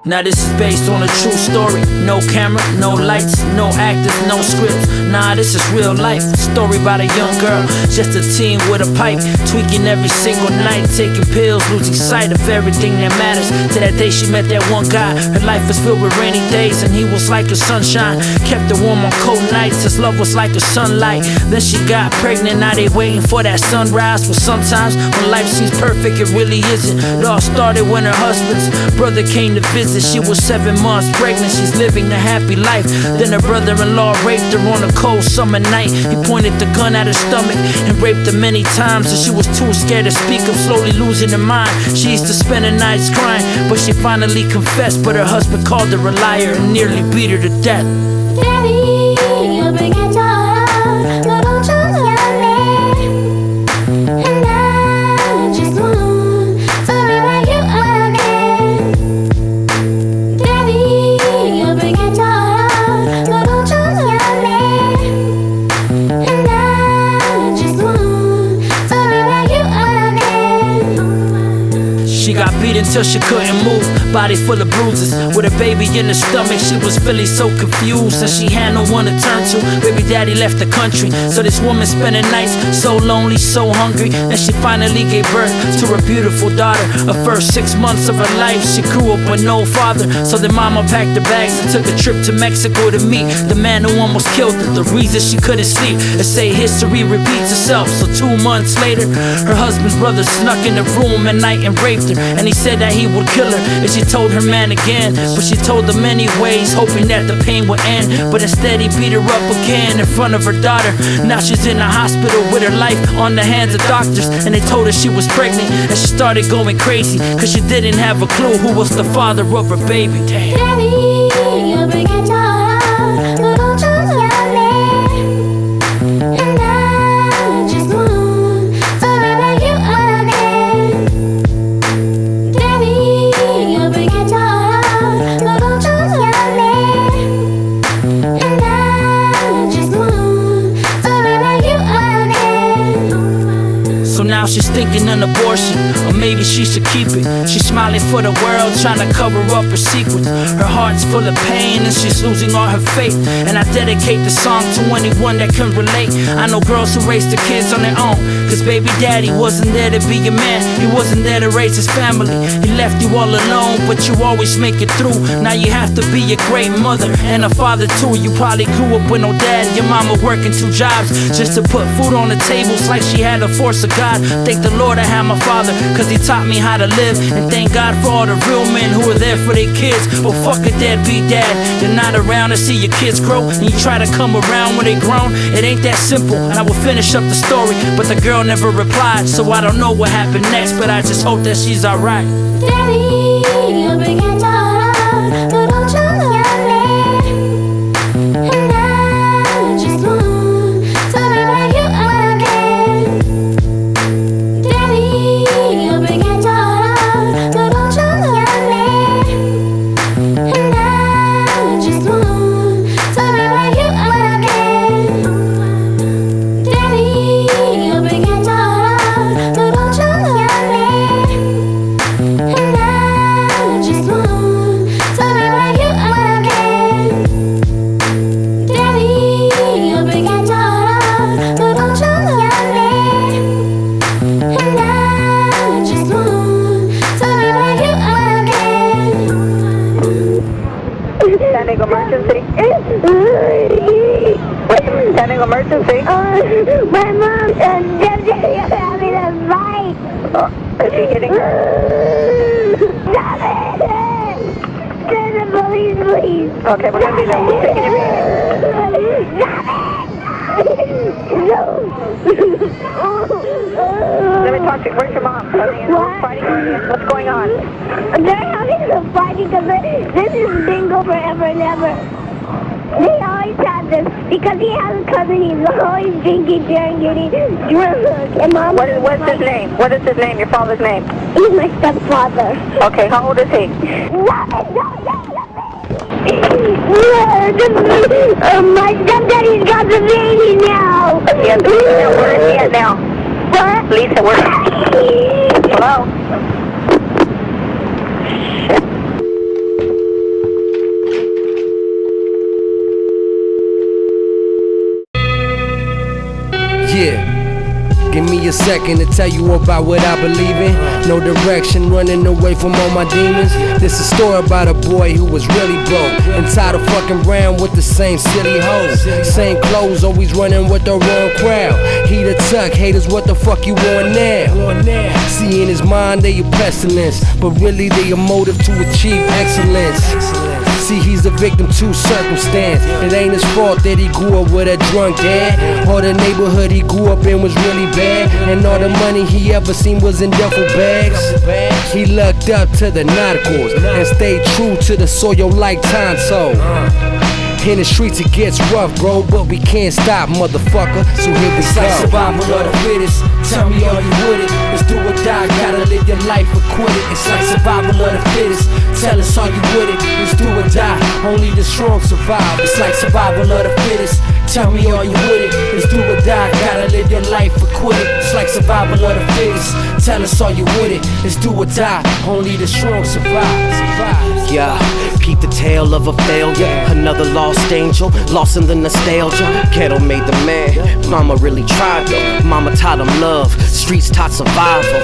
Now this is based on a true story. No camera, no lights, no actors, no scripts. Nah, this is real life. Story about a young girl, just a teen with a pipe, tweaking every single night, taking pills, losing sight of everything that matters. To that day she met that one guy. Her life was filled with rainy days, and he was like a sunshine. Kept her warm on cold nights. His love was like a sunlight. Then she got pregnant. Now they waiting for that sunrise. But sometimes when life seems perfect, it really isn't. It all started when her husband's brother came to visit. She was 7 months pregnant, she's living a happy life. Then her brother-in-law raped her on a cold summer night. He pointed the gun at her stomach and raped her many times, and she was too scared to speak up, slowly losing her mind. She used to spend her nights crying, but she finally confessed. But her husband called her a liar and nearly beat her to death. Daddy, you'll bring it down. 너로 정리하네. And I She got beat until she couldn't move, body full of bruises. With a baby in her stomach, she was feeling so confused, and she had no one to turn to. Baby daddy left the country, so this woman spending nights so lonely, so hungry. And she finally gave birth to her beautiful daughter. Her first 6 months of her life, she grew up with no father. So then mama packed her bags and took a trip to Mexico to meet the man who almost killed her. The reason she couldn't sleep is say history repeats itself. So 2 months later, her husband's brother snuck in the room at night and raped her. And he said that he would kill her if she told her man again. But she told him anyways, hoping that the pain would end. But instead he beat her up again in front of her daughter. Now she's in the hospital with her life on the hands of doctors. And they told her she was pregnant, and she started going crazy, cause she didn't have a clue who was the father of her baby. Damn. Daddy, you're big and tall, but don't you love me? And I just want to make you again. Daddy, you're big and tall, but don't you love me? And I just want to make you again. So now she's thinking an abortion, or maybe she should keep it. She's smiling for the world, trying to cover up her secrets. Her heart's full of pain and she's losing all her faith. And I dedicate the song to anyone that can relate. I know girls who raise their kids on their own, cause baby daddy wasn't there to be a man. He wasn't there to raise his family. He left you all alone, but you always make it through. Now you have to be a great mother and a father too. You probably grew up with no dad, your mama working 2 jobs just to put food on the tables like she had a force of God. Thank the Lord I had my father, cause he taught me how to live. And thank God for all the real men who are there for their kids. But fuck a deadbeat dad, you're not around to see your kids grow, and you try to come around when they grown. It ain't that simple, and I will finish up the story, but the girl never replied. So I don't know what happened next, but I just hope that she's alright. Daddy, you're big and tall, but don't you love me? And I just want to make you again. Daddy, you're big and tall, but don't you love me? And I just want to make you again. Daddy, you're big and tall, but don't you love me? And I just want to make you again. Daddy, you're big and tall, but don't you love me? And I just want to make you again. Standing emergency. Standing emergency. My mom and Daddy are having a fight. Is he hitting her? Stop it! Send the police, please. Okay, we're gonna be there. We're taking your Let me talk to you. Where's your mom? Are they fighting? What's going on? They're having a fight because this is bingo forever and ever. They always have this because he has a cousin. He's always drinking beer and getting drunk. And Mom, what's his name? What is his name? Your father's name? He's my stepfather. Okay, how old is he? My stepdaddy's got the baby now. Yeah, Lisa, where is he at now? What? Lisa, where? Hello? Yeah, give me a second to tell you about what I believe in. No direction, running away from all my demons. This is a story about a boy who was really broke and tired of fucking around with the same silly hoes. Same clothes, always running with the wrong crowd. He the tuck, haters, what the fuck you want now? See, in his mind they a pestilence, but really they a motive to achieve excellence. See, he's a victim to circumstance. It ain't his fault that he grew up with a drunk dad, or the neighborhood he grew up in was really bad, and all the money he ever seen was in duffel bags. He looked up to the nauticals and stayed true to the soil like Tonto. In the streets it gets rough, bro, but we can't stop, motherfucker. So here we go. Like survival of the fittest. Tell me, are you with it? Let's do or die. Gotta live your life or quit it. It's like survival of the fittest. Tell us, are you with it? It's do or die, only the strong survive. It's like survival of the fittest. Tell me, are you with it? It's do or die, gotta live your life or quit it. It's like survival of the fittest. Tell us, are you with it? It's do or die, only the strong survive. Yeah, peep the tale of a failure. Another lost angel, lost in the nostalgia. Ghetto made the man, mama really tried though. Mama taught him love, streets taught survival.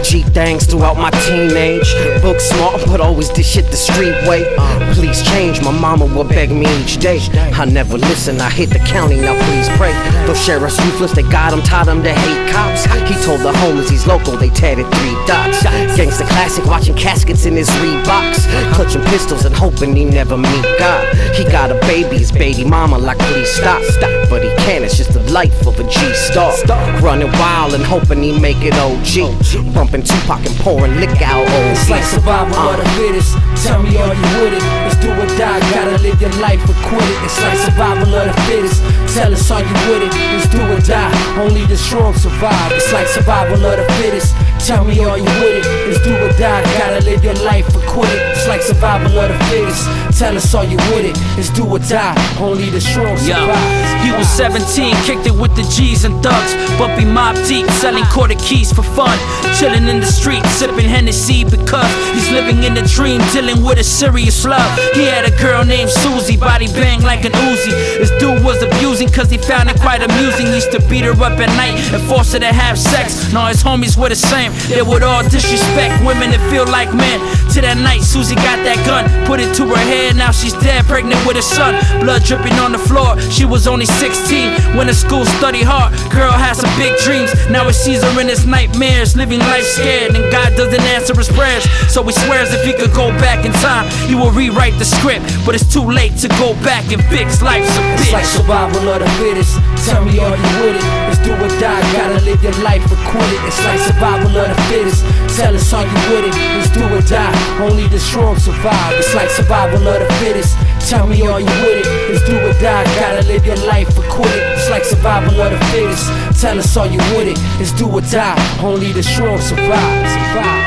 G-things throughout my teenage. Book smart, but always did shit the street way. Please change, my mama would beg me each day. I never listen, I hit the county, now please pray. Those sheriffs ruthless, they got him, taught him to hate cops. He told the homies he's local, they tatted 3 dots. Gangsta classic, watching caskets in his Reeboks. Clutching pistols and hoping he never meet God. He got a baby, his baby mama like please stop. But he can't, it's just the life of a G-star. Running wild and hoping he make it OG. Bumping Tupac and pouring liquor out OG. It's like survival of the fittest. Tell me, are you with it? It's do or die, gotta live your life or quit it. It's like survival of the fittest. Tell us, are you with it? It's do or die, only the strong survive. It's like survival of the fittest. Tell me, are you with it? It's do or die, gotta live your life or quit it. It's like survival of the fittest. Tell us, are you with it? It's do or die, only the strong survive. He was 17, kicked it with the G's and thugs. But be mob deep, selling quarter keys for fun. Chilling in the street, sipping Hennessy because he's living in a dream, dealing with a serious love. He had a girl named Susie, body bang like an Uzi. This dude was abusing cause he found it quite amusing. He used to beat her up at night and force her to have sex. Now his homies were the same, they would all disrespect women that feel like men. To that night, Susie got that gun, put it to her head, now she's dead, pregnant with a son. Blood dripping on the floor, she was only 16. Went to school, studied hard, girl had some big dreams. Now he sees her in his nightmares, living life scared, and God doesn't answer his prayers. So he swears if he could go back in time, he will rewrite the script. But it's too late to go back and fix life's a bitch. It's like survival of the fittest. Tell me, are you with it? It's do or die, gotta live your life or quit it. It's like survival of the fittest. Tell us, are you with it? It's do or die, only the strong survive. It's like survival of the fittest. Tell me, are you with it? It's do or die, gotta live your life or quit it. It's like survival of the fittest. Tell us, are you with it? It's do or die, only the strong survive. Survive.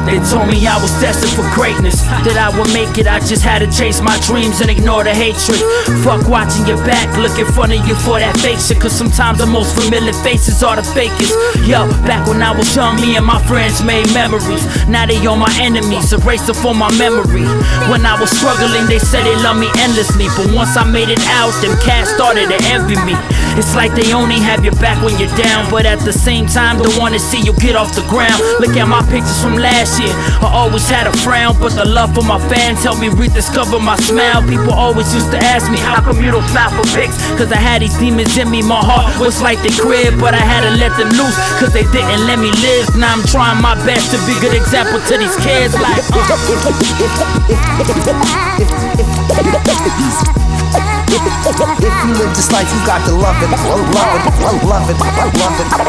They told me I was destined for greatness, that I would make it, I just had to chase my dreams and ignore the hatred. Fuck watching your back, look in front of you for that fake shit, cause sometimes the most familiar faces are the fakest. Yo, back when I was young, me and my friends made memories. Now they all my enemies, erased them from my memory. When I was struggling, they said they loved me endlessly, but once I made it out, them cats started to envy me. It's like they only have your back when you're down, but at the same time, don't wanna see you get off the ground. Look at my pictures from last year, I always had a frown, but the love for my fans helped me rediscover my smile. People always used to ask me, how come you don't smile for pics? Cause I had these demons in me, my heart was like the crib, but I had to let them loose, cause they didn't let me live. Now I'm trying my best to be a good example to these kids, like If you live this life, you got to love it, love it, love it, love it, love it,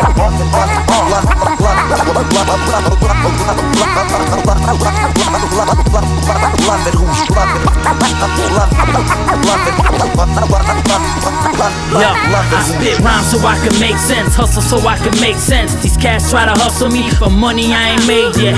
I spit rhymes so I can make sense, hustle so I can make sense. These cats try to hustle me for money I ain't made yet.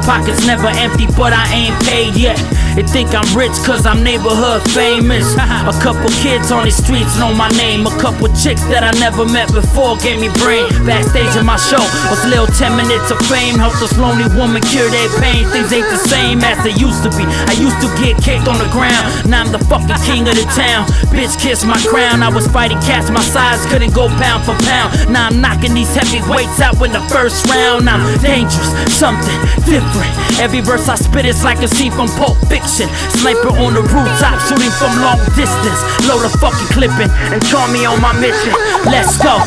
Pockets never empty, but I ain't paid yet. They think I'm rich cause I'm neighborhood famous. A couple kids on the streets know my name. A couple chicks that I never met before gave me brain. Backstage in my show was little 10 minutes of fame. Helped this lonely woman cure their pain. Things ain't the same as they used to be. I used to get kicked on the ground, now I'm the fucking king of the town. Bitch kiss my crown, I was fighting cats my size, couldn't go pound for pound. Now I'm knocking these heavyweights out in the first round. I'm dangerous, something different. Every verse I spit is like a scene from Pulp Fiction. Sniper on the rooftop, shooting from long distance. Load a fucking clipping and join me on my mission. Let's go.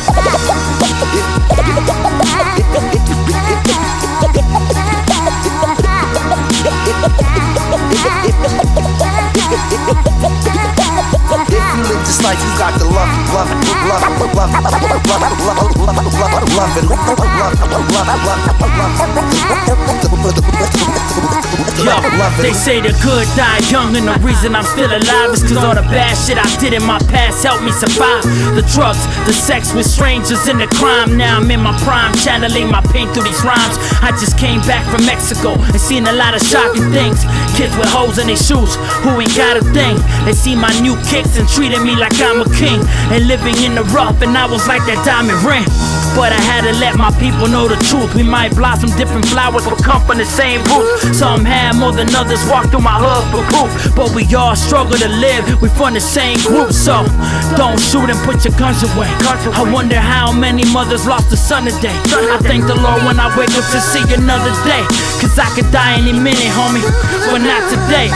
If you live this life, you got to love it, love it, love it, Yo, they say the good die young, and the reason I'm still alive is cause all the bad shit I did in my past helped me survive. The drugs, the sex with strangers, and the crime. Now I'm in my prime, channeling my pain through these rhymes. I just came back from Mexico and seen a lot of shocking things. Kids with holes in their shoes who ain't got a thing. They see my new kicks and treated me like I'm a king. And living in the rough, and I was like that diamond ring. But I had to let my people know the truth. We might blossom different flowers, but come from the same roots. Some had more than others, walk through my hood for proof. But we all struggle to live, we from the same group. So don't shoot and put your guns away. I wonder how many mothers lost a son today. I thank the Lord when I wake up to see another day. Cause I could die any minute, homie, but not today.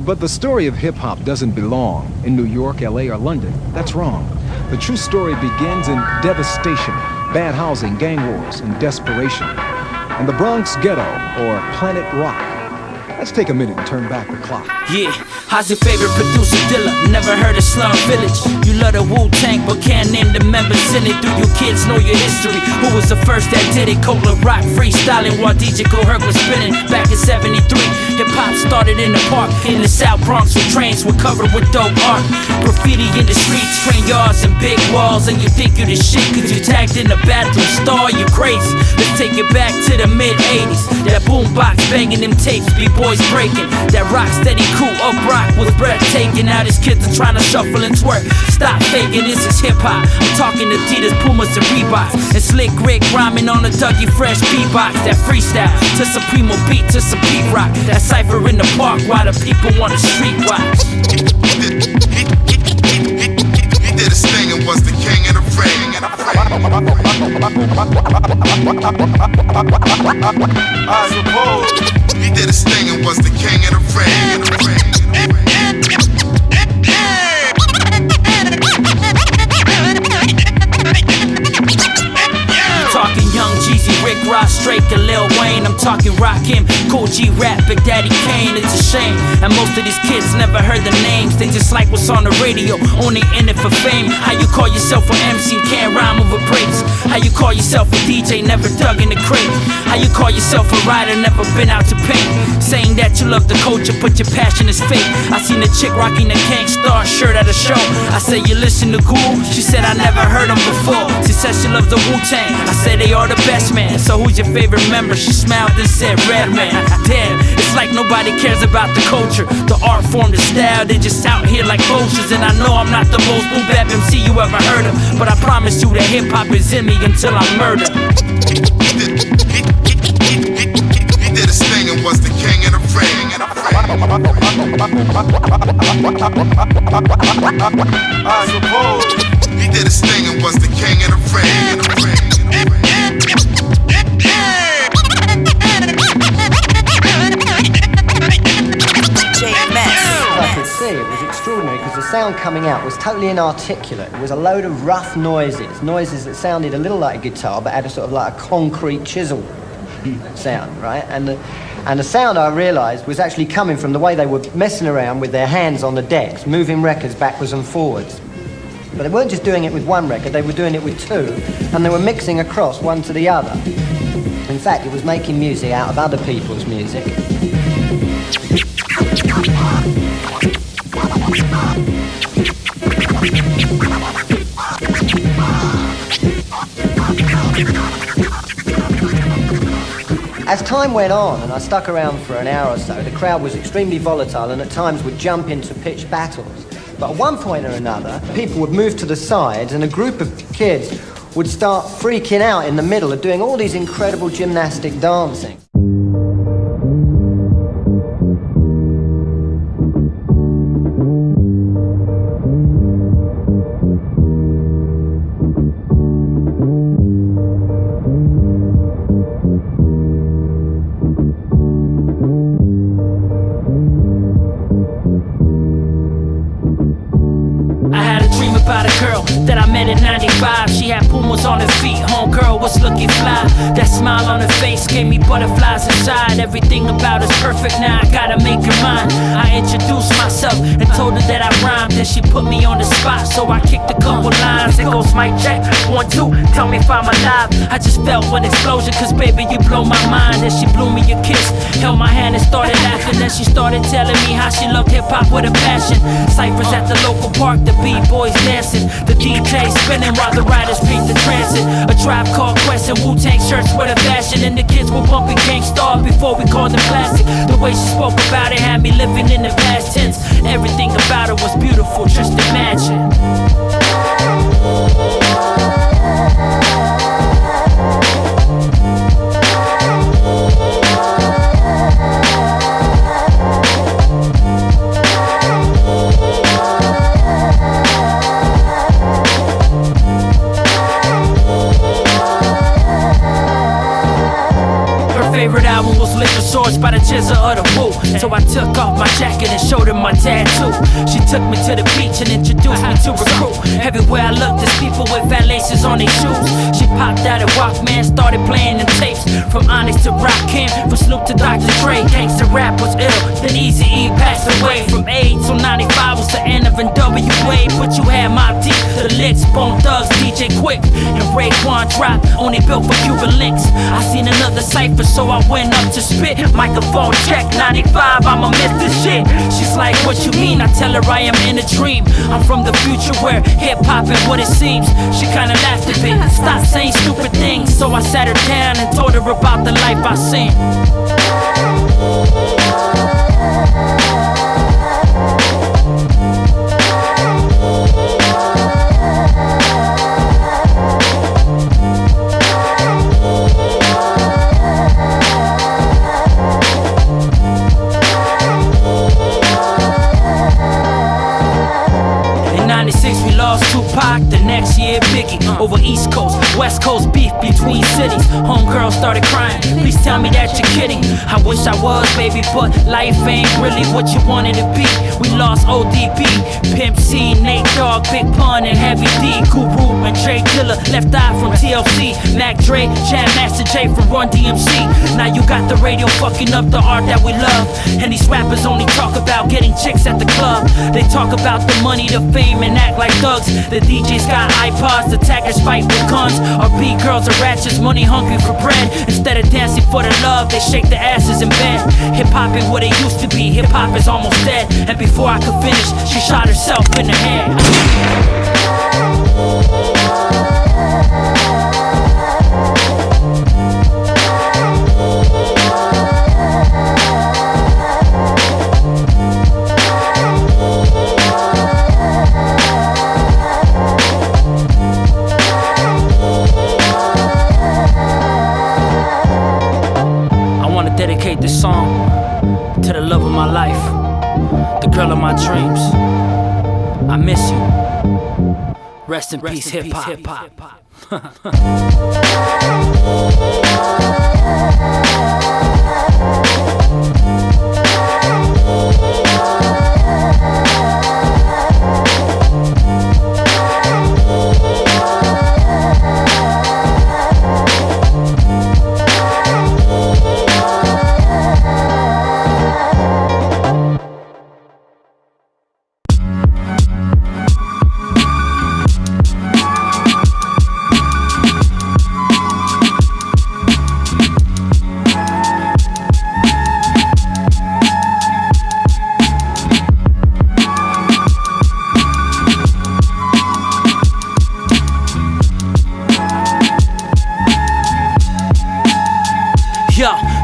But the story of hip-hop doesn't belong in New York, LA, or London. That's wrong. The true story begins in devastation, bad housing, gang wars, and desperation. And the Bronx Ghetto, or Planet Rock. Let's take a minute and turn back the clock. Yeah, how's your favorite producer, Dilla? Never heard of Slum Village. You love the Wu-Tang, but can't name the members in it. Do you kids know your history? Who was the first that did it? Cola Rock freestyling while DJ Koherc was spinning. Back in '73, hip-hop started in the park. In the South Bronx, where trains were covered with dope art. Graffiti in the streets, train yards, and big walls. And you think you the shit cause you tagged in the bathroom stall. You crazy. Let's take it back to the mid-'80s. That boombox banging them tapes, B-boys breaking. That rock steady cool up rock was breathtaking. Now these kids are trying to shuffle and twerk. Stop faking, this is hip-hop. I'm talking Adidas, Pumas, and Reeboks. And Slick Rick rhyming on a Dougie Fresh beatbox. That freestyle to Supremo beat to some beat rock. That cypher in the park while the people want to street watch. He did his thing and was the king of the ring. I suppose he did his thing and was the king of the ring. Talking Young Jeezy, Rick Ross, Drake, and Lil Wayne. I'm talking Rakim, Cool G Rap, Big Daddy Kane. It's a shame, and most of these kids never heard the names. They just like what's on the radio, only in it for fame. How you call yourself an MC, can't rhyme over breaks? How you call yourself a DJ, never dug in the crate? How you call yourself a writer, never been out to paint? Saying that you love the culture, but your passion is fake. I seen a chick rocking a Gang Starr shirt at a show. I said, you listen to Ghoul? She said, I never heard him before. She said she loves the Wu-Tang. I said, they are the best, man. So who's your favorite member? She smiled and said, Redman. Damn, it's like nobody cares about the culture, the art form, the style. They just out here like vultures. And I know I'm not the most boom bap MC you ever heard of, but I promise you that hip-hop is in me until I'm murdered. He did his thing and was the king of the ring. I suppose he did his thing and was the king of the ring. I could see it was extraordinary because the sound coming out was totally inarticulate. It was a load of rough noises that sounded a little like a guitar but had a sort of like a concrete chisel sound, right? And the sound, I realised, was actually coming from the way they were messing around with their hands on the decks, moving records backwards and forwards. But they weren't just doing it with one record, they were doing it with two, and they were mixing across one to the other. In fact, it was making music out of other people's music. As time went on and I stuck around for an hour or so, the crowd was extremely volatile and at times would jump into pitched battles. But at one point or another, people would move to the sides and a group of kids would start freaking out in the middle of doing all these incredible gymnastic dancing. About a girl that I met in 95. She had Pumas on her feet, homegirl was looking fly. That smile on her face gave me butterflies inside. Everything about her's perfect, now I gotta make her mine. I introduced myself and told her that I rhymed. Then she put me on the spot, so I kicked a couple lines. It goes mic check, 1, 2, tell me if I'm alive. I just felt one explosion, cause baby you blow my mind. Then she blew me a kiss, held my hand and started laughing. Then she started telling me how she loved hip-hop with a passion. Cyphers at the local park, the B-boys dancing, the DJ spinning while the riders beat the transit. A Tribe Called Quest and Wu-Tang shirts with a fashion, and the kids were bumping Gangstar before we called them classic. The way she spoke about it had me living in the past tense. Everything about it was beautiful, just imagine. Favorite album was Liquor Swords by the Jizza of the Woo. So I took off my jacket and showed her my tattoo. She took me to the beach and introduced me to her crew. Everywhere I looked, there's people with fat laces on their shoes. She popped out at Walkman, started playing them tapes. From Onyx to Rakim, from Snoop to Dr. Dre. Gangsta rap was ill, then Eazy-E passed away. From AIDS till 95 was the end of NWA. But you had Mobb Deep, the Licks, Bone Thugs, DJ Quick, and Raekwon Drop, only built for Cuban links. I seen another cypher, so I went up to spit. Microphone check, 95, I'ma miss this shit. She's like, what you mean? I tell her I am in a dream. I'm from the future where hip-hop is what it seems. She kinda laughed a bit, stopped saying stupid things. So I sat her down and told her about the life I seen. Tupac, the next year Biggie. Over East Coast, West Coast beef between cities. Homegirl started crying, please tell me that you're kidding. I wish I was, baby, but life ain't really what you wanted to be. We lost ODB, Pimp C, Nate Dogg, Big Pun, and Heavy D. Guru and Dre Dilla, Left Eye from TLC. Mac Dre, Jam Master J from Run DMC. Now you got the radio fucking up the art that we love. And these rappers only talk about getting chicks at the club. They talk about the money, the fame, and act like thugs. The DJs got iPods, the attackers fight with guns. Our beat girls are ratchets, money hungry for bread. Instead of dancing for the love, they shake their asses in bed. Hip-hop ain't what it used to be, hip-hop is almost dead. And before I could finish, she shot herself in the head. Dedicate this song to the love of my life, the girl of my dreams. I miss you. Rest in peace, hip hop.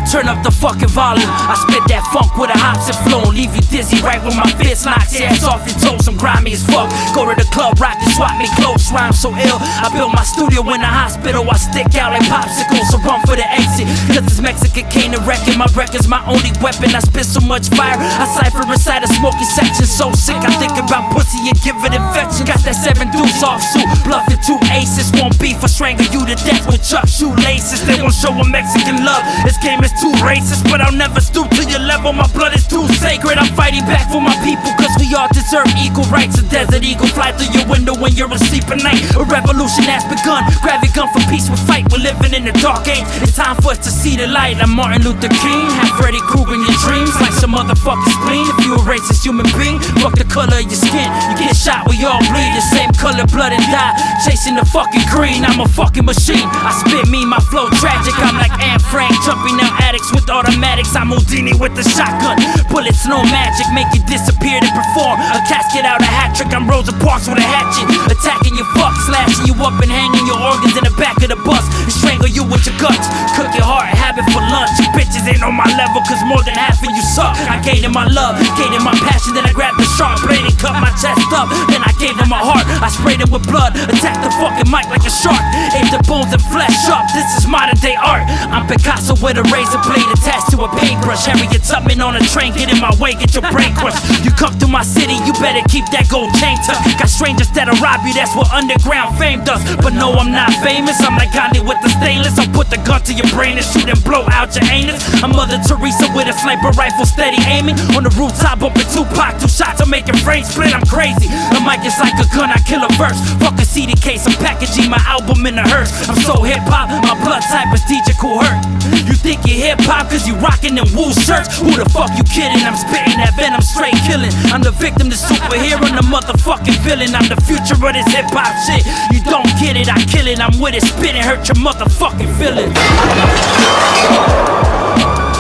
turn up the fucking volume. I spit that funk with a hops and flow and leave you dizzy right when my fist knocks your ass off your toes. I'm grimy as fuck. Go to the club, rock and swap me close. Rhyme so ill, I built my studio in the hospital. I stick out like popsicles, so run for the exit. Cause this Mexican came to wreck it. My record's my only weapon. I spit so much fire, I cipher inside a smoky section. So sick, I think about pussy and give it infection. Got that 7 deuce off suit, bluffing 2 aces. Won't beef or strangle you to death with Chuck shoelaces. They won't show a Mexican love. This game is too racist, but I'll never stoop to your level. My blood is too sacred. I'm fighting back for my people, cause we all deserve equal rights. A desert eagle fly through your window when you're asleep at night. A revolution has begun. Grab your gun for peace, we fight. We're living in the dark age. It's time for us to see the light. I'm Martin Luther King. Have Freddy Krueger in your dreams, like some motherfucking spleen. If you a racist human being, fuck the color of your skin. You get shot, we all bleed the same color, blood and dye. Chasing the fucking green, I'm a fucking machine. I spit me, my flow tragic. I'm like Anne Frank, jumping out addicts with automatics. I'm Houdini with the shotgun. Bullets, no magic, make you disappear to perform a casket out a hat trick. I'm Rosa Parks with a hatchet, attacking your fuck, slashing you up and hanging your organs in the back of the bus and strangle you with your guts. Cook your heart, have it for lunch. You bitches ain't on my level, cause more than half of you suck. I gave them my love, gave them my passion, then I grabbed the sharp blade and cut my chest up. Then I gave them my heart, I sprayed them with blood, attacked the fucking mic like a shark, ate the bones and flesh up. This is modern day art. I'm Picasso with a razor blade attached to a paintbrush. Harriet Tubman on a train, get in my way, get your brain crushed. You come through my city, you better keep that gold chain tucked. Got strangers that'll rob you, that's what underground fame does. But no, I'm not famous, I'm like Gandhi with the stainless. I'll put the gun to your brain and shoot and blow out your anus. I'm Mother Teresa with a sniper rifle steady aiming. On the rooftop bumping Tupac, 2 shots, I'm making frames split, I'm crazy. The mic is like a gun, I kill a verse. Fuck a CD case, I'm packaging my album in a hearse. I'm so hip-hop, my blood type is DJ Cool Hurt. You think you're hip-hop cause you rockin' them wool shirts? Who the fuck you kidding? I'm spitting that venom, straight killing. I'm the victim, the superhero, and the motherfucking villain. I'm the future of this hip-hop shit. You don't get it, I kill it, I'm with it, spitting, hurt your motherfucking feelings.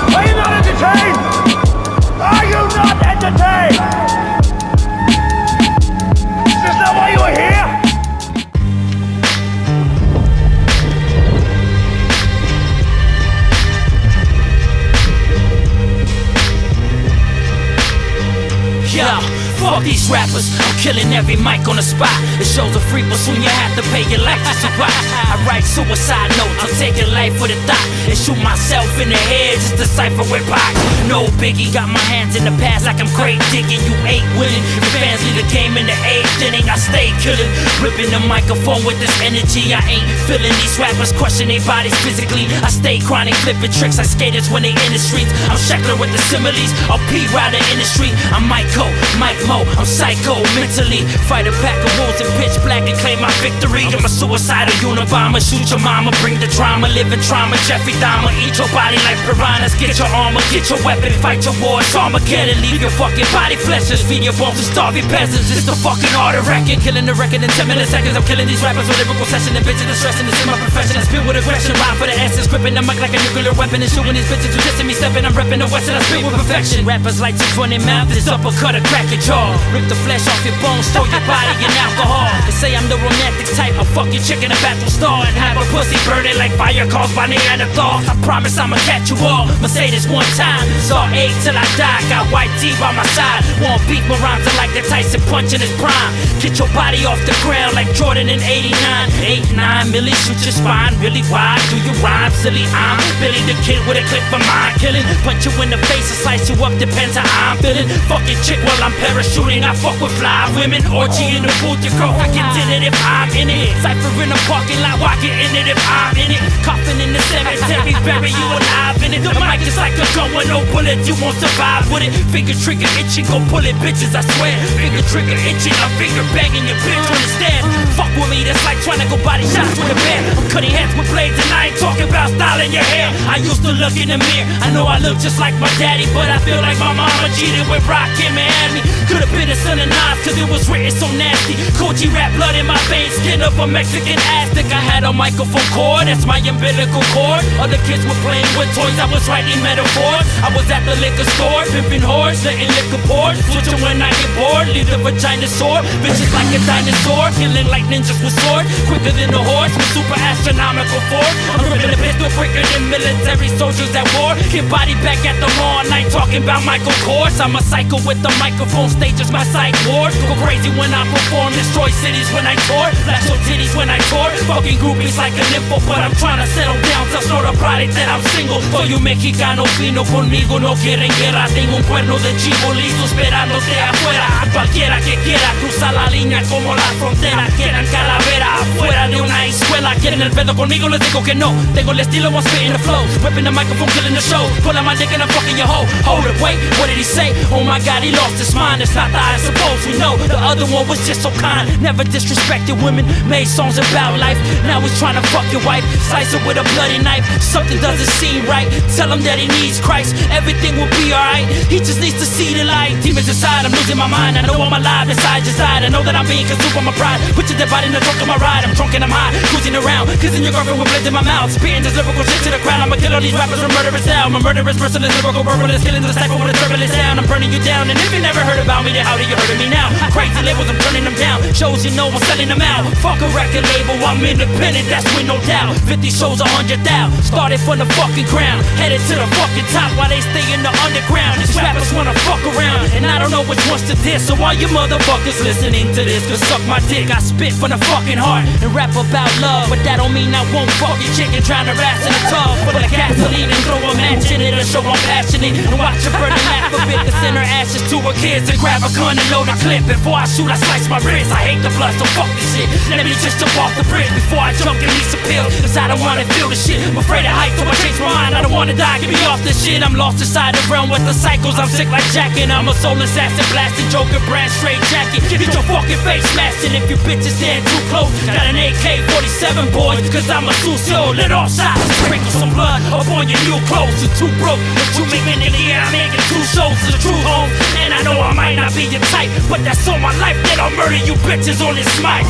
Are you not entertained? Are you not entertained? Is this not why you were here? Yeah, fuck these rappers, I'm killing every mic on the spot. It shows a free, but soon you have to pay your life to watch. I write suicide notes, I'm taking life for the thought and shoot myself in the head just to cipher with Pac. No biggie, got my hands in the past like I'm great digging. You ain't winning, the fans lead the game in the 8th inning. I stay killing, ripping the microphone with this energy. I ain't feeling these rappers crushing their bodies physically. I stay chronic, flipping tricks like skaters when they in the streets. I'm Sheckler with the similes, I'll P-Rider in the street. I'm Mike Mo, I'm psycho mentally. Fight a pack of wolves in pitch black and claim my victory. I'm a suicidal Unabomber, shoot your mama, bring the drama, live in trauma. Jeffrey Dahmer, eat your body like piranhas. Get your armor, get your weapon, fight your war. It's Armageddon, leave your fucking body fleshless. Feed your bones to starve your peasants. It's the fucking art of wrecking, killing the record in 10 milliseconds. I'm killing these rappers with lyrical session and bitches and stressing. This is my profession. I spit with aggression, rhyme for the essence, gripping the mic like a nuclear weapon and shooting these bitches who dissing me, stepping. I'm repping the West and I spit with perfection. Rappers like to run their mouth, this uppercut or crack your jaw. Rip the flesh off your bones, throw your body in alcohol. They say I'm the romantic type, I'll fuck your chick in a battle star and have a pussy burning like fire caused by Neanderthals. I promise I'ma catch you all, Mercedes one time. Saw 8 till I die, got white tee by my side. Won't beat my rhymes are like the Tyson punch in his prime. Get your body off the ground like Jordan in 89. 8-9 milli, shoot your spine really wide. Do you rhyme silly? I'm Billy the Kid with a clip for mind killing. Punch you in the face and slice you up, depends how I'm feeling. Fuck your chick while I'm parachuting, I fuck with fly women. Orgy in the booth, your girl I can in it if I'm in it. Cypher in the parking lot, walk it in it if I'm in it. Coffin in the cemetery, bury you alive in it. The mic is like a gun with no bullet, you won't survive with it. Finger trigger itching, go pull it bitches, I swear. Finger trigger itching, I'm finger banging your bitch understand. Fuck with me, that's like trying to go body shots with a bear. I'm cutting heads with blades and I ain't talking about styling your hair. I used to look in the mirror, I know I look just like my daddy, but I feel like my mama cheated with Rakim and had me. Could've been a son of Nas, cause it was written so nasty. Coachy rap blood in my veins, skin up a Mexican Aztec. I had a microphone cord, that's my umbilical cord. Other kids were playing with toys, I was writing metaphors. I was at the liquor store, pimping whores, letting liquor pour. Switching when I get bored, leave the vagina sore. Vicious like a dinosaur, killing like ninjas with swords. Quicker than a horse, with super astronomical force. I'm ripping a pistol quicker than military soldiers at war. Get body back at the mall night, talking about Michael Kors. I'm a psycho with the microphone, stage is my psych ward. Go crazy when I perform, destroy cities when I tour. Flash your titties when I tour. Fucking groupies like a nympho, but I'm trying to settle down. Tell Snort a product that I'm single. Soy un mexicano fino, conmigo no quieren guerra. Tengo un cuerno de chivo listo esperándote afuera. Cualquiera que quiera cruzar la línea como la frontera. Quieran calavera afuera de una escuela. Quieren el pedo conmigo, les digo que no. Tengo el estilo, I'm spitting the flow. Whipping the microphone, killing the show. Pulling my dick and I'm fucking your hoe. Hold it, wait, what did he say? Oh my god, he lost his mind. It's not the I suppose we know. The other one was just so kind. Never disrespected women, made songs about life. Now he's trying to fuck your wife. Slice her with a bloody knife. Something doesn't seem right. Tell him that he needs Christ. Everything will be alright. He just needs to see the light. Demons inside, I'm losing my mind. I know I'm alive inside your side. I know that I'm being consumed by my pride. Put your dead body in the trunk of my ride. I'm drunk and I'm high, cruising around, kissing your girlfriend with blades in my mouth. Spitting this lyrical shit to the crowd. I'ma kill all these rappers from murderous down. My murderous, merciless, lyrical, verbalist, killing the cypher with a turbulent sound. I'm burning you down, and if you never heard about me, then how do you heard of me now? Crazy labels, I'm turning them down. Shows you know I'm selling them out. Fuck a record label, I'm independent, that's with no doubt. 50 shows, 100,000. Started from the fucking ground, headed to the fucking top while they stay in the underground. These rappers wanna fuck around, and I don't know which one's to diss. So all you motherfuckers listening to this can suck my dick. I spit from the fucking heart and rap about love, but that don't mean I won't fuck your chick and drown her ass in a tub full of gasoline and throw a match in it to show I'm passionate. And watch her burn and laugh a bit, to send her ashes to her kids and grab a gun and load a clip. Before I shoot, I slice my wrist. I hate the blood, so fuck this shit. Let me just jump off the bridge before I jump, give me some pills, cause I don't wanna feel the shit. I'm afraid of heights, so I change my mind. I don't wanna die, get me off this shit. I'm lost inside the realm with the cycles. I'm sick like Jack, and I'm a soul assassin, blasting Joker brand straight jacket. Get your fucking face smashed, and if you bitches stand too close, got an AK-47, boys, cause I'm a Sucio. Let off shots, sprinkle some blood up on your new clothes. You're too broke, but you making it here. I'm making 2 shows to the true home, and I know I might not be your type, but that's all my life that I'll murder you bitches on this mic.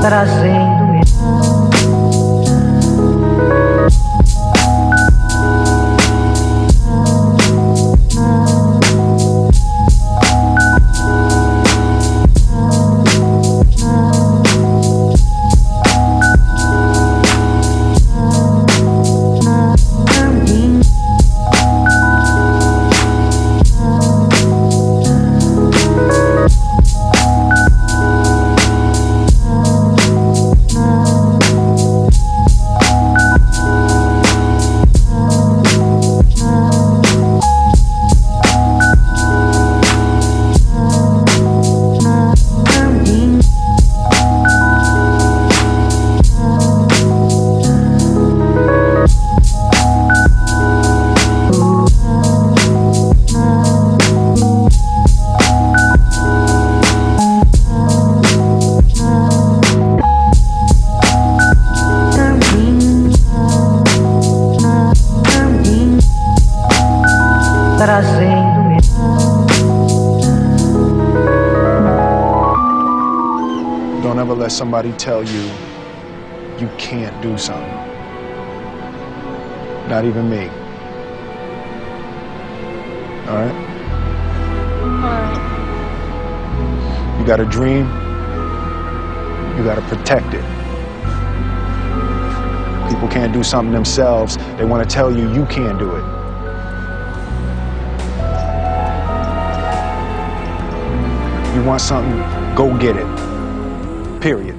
trazendo never let somebody tell you you can't do something. Not even me. All right? You got a dream, you got to protect it. People can't do something themselves. They want to tell you you can't do it. You want something, go get it. Period.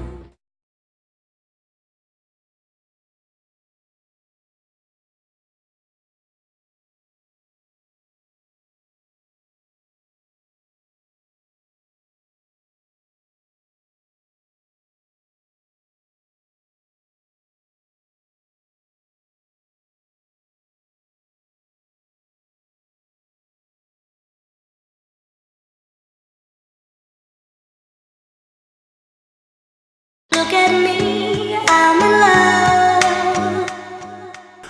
Look at me, I'm in love.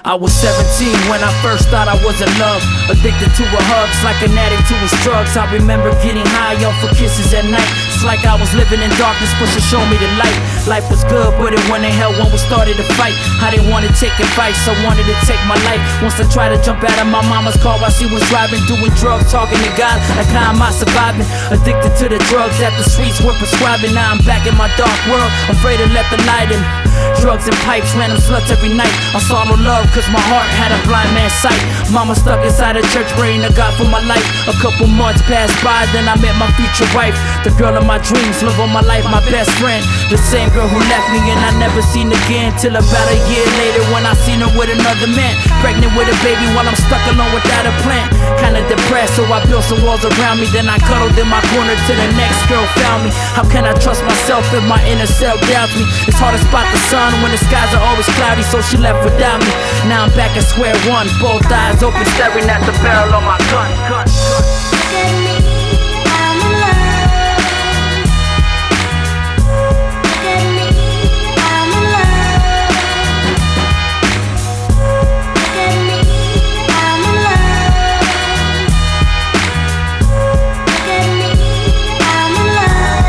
I was 17 when I first thought I was in love. Addicted to her hugs like an addict to his drugs. I remember getting high on for kisses at night. It's like I was living in darkness, but she showed me the light. Life was good, but it went to hell when we started to fight. I didn't want to take advice, I wanted to take my life. Once I tried to jump out of my mama's car while she was driving, doing drugs, talking to God, like how am I surviving? Addicted to the drugs that the streets were prescribing. Now I'm back in my dark world, afraid to let the light in. Drugs and pipes, random sluts every night. I saw no love cause my heart had a blind man's sight. Mama stuck inside a church praying to God for my life. A couple months passed by, then I met my future wife. The girl of my dreams, love of my life, my best friend. The same girl who left me and I never seen again. Till about a year later when I seen her with another man. Pregnant with a baby while I'm stuck alone without a plan. Kinda depressed, so I built some walls around me. Then I cuddled in my corner till the next girl found me. How can I trust myself if my inner self doubts me? It's hard to spot the sun when the skies are always cloudy, so she left without me. Now I'm back at square one, both eyes open, staring at the barrel of my gun. Look at me, I'm in love. Look at me, I'm in love. Look at me, I'm in love. Look at me, I'm in love.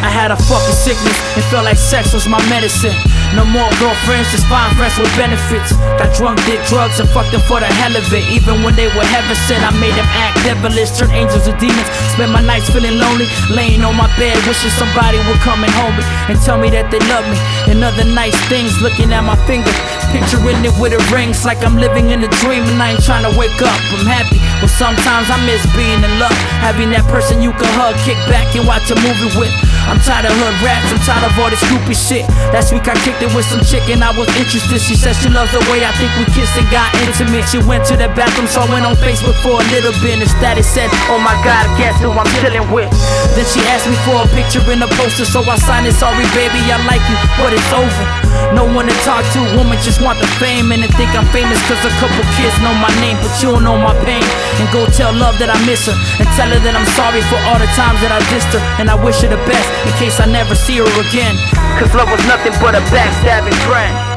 I had a fucking sickness, it felt like sex was my medicine. No more girlfriends, just fine friends with benefits. Got drunk, did drugs, and fucked them for the hell of it. Even when they were heaven sent, I made them act devilish. Turned angels to demons, spent my nights feeling lonely. Laying on my bed, wishing somebody would come and hold me and tell me that they love me. And other nice things, looking at my finger, picturing it with a ring. It's like I'm living in a dream and I ain't trying to wake up. I'm happy, but sometimes I miss being in love. Having that person you can hug, kick back and watch a movie with. I'm tired of hood raps, I'm tired of all this stupid shit. Last week I kicked it with some chick and I was interested. She said she loves the way I think we kissed and got intimate. She went to the bathroom, so I went on Facebook for a little bit. And the status said, oh my God, guess who I'm chilling with. Then she asked me for a picture in a poster, so I signed it. Sorry baby, I like you, but it's over. No one to talk to, women just want the fame. And they think I'm famous cause a couple kids know my name, but you don't know my pain. And go tell love that I miss her, and tell her that I'm sorry for all the times that I dissed her. And I wish her the best in case I never see her again, cause love was nothing but a backstabbing friend.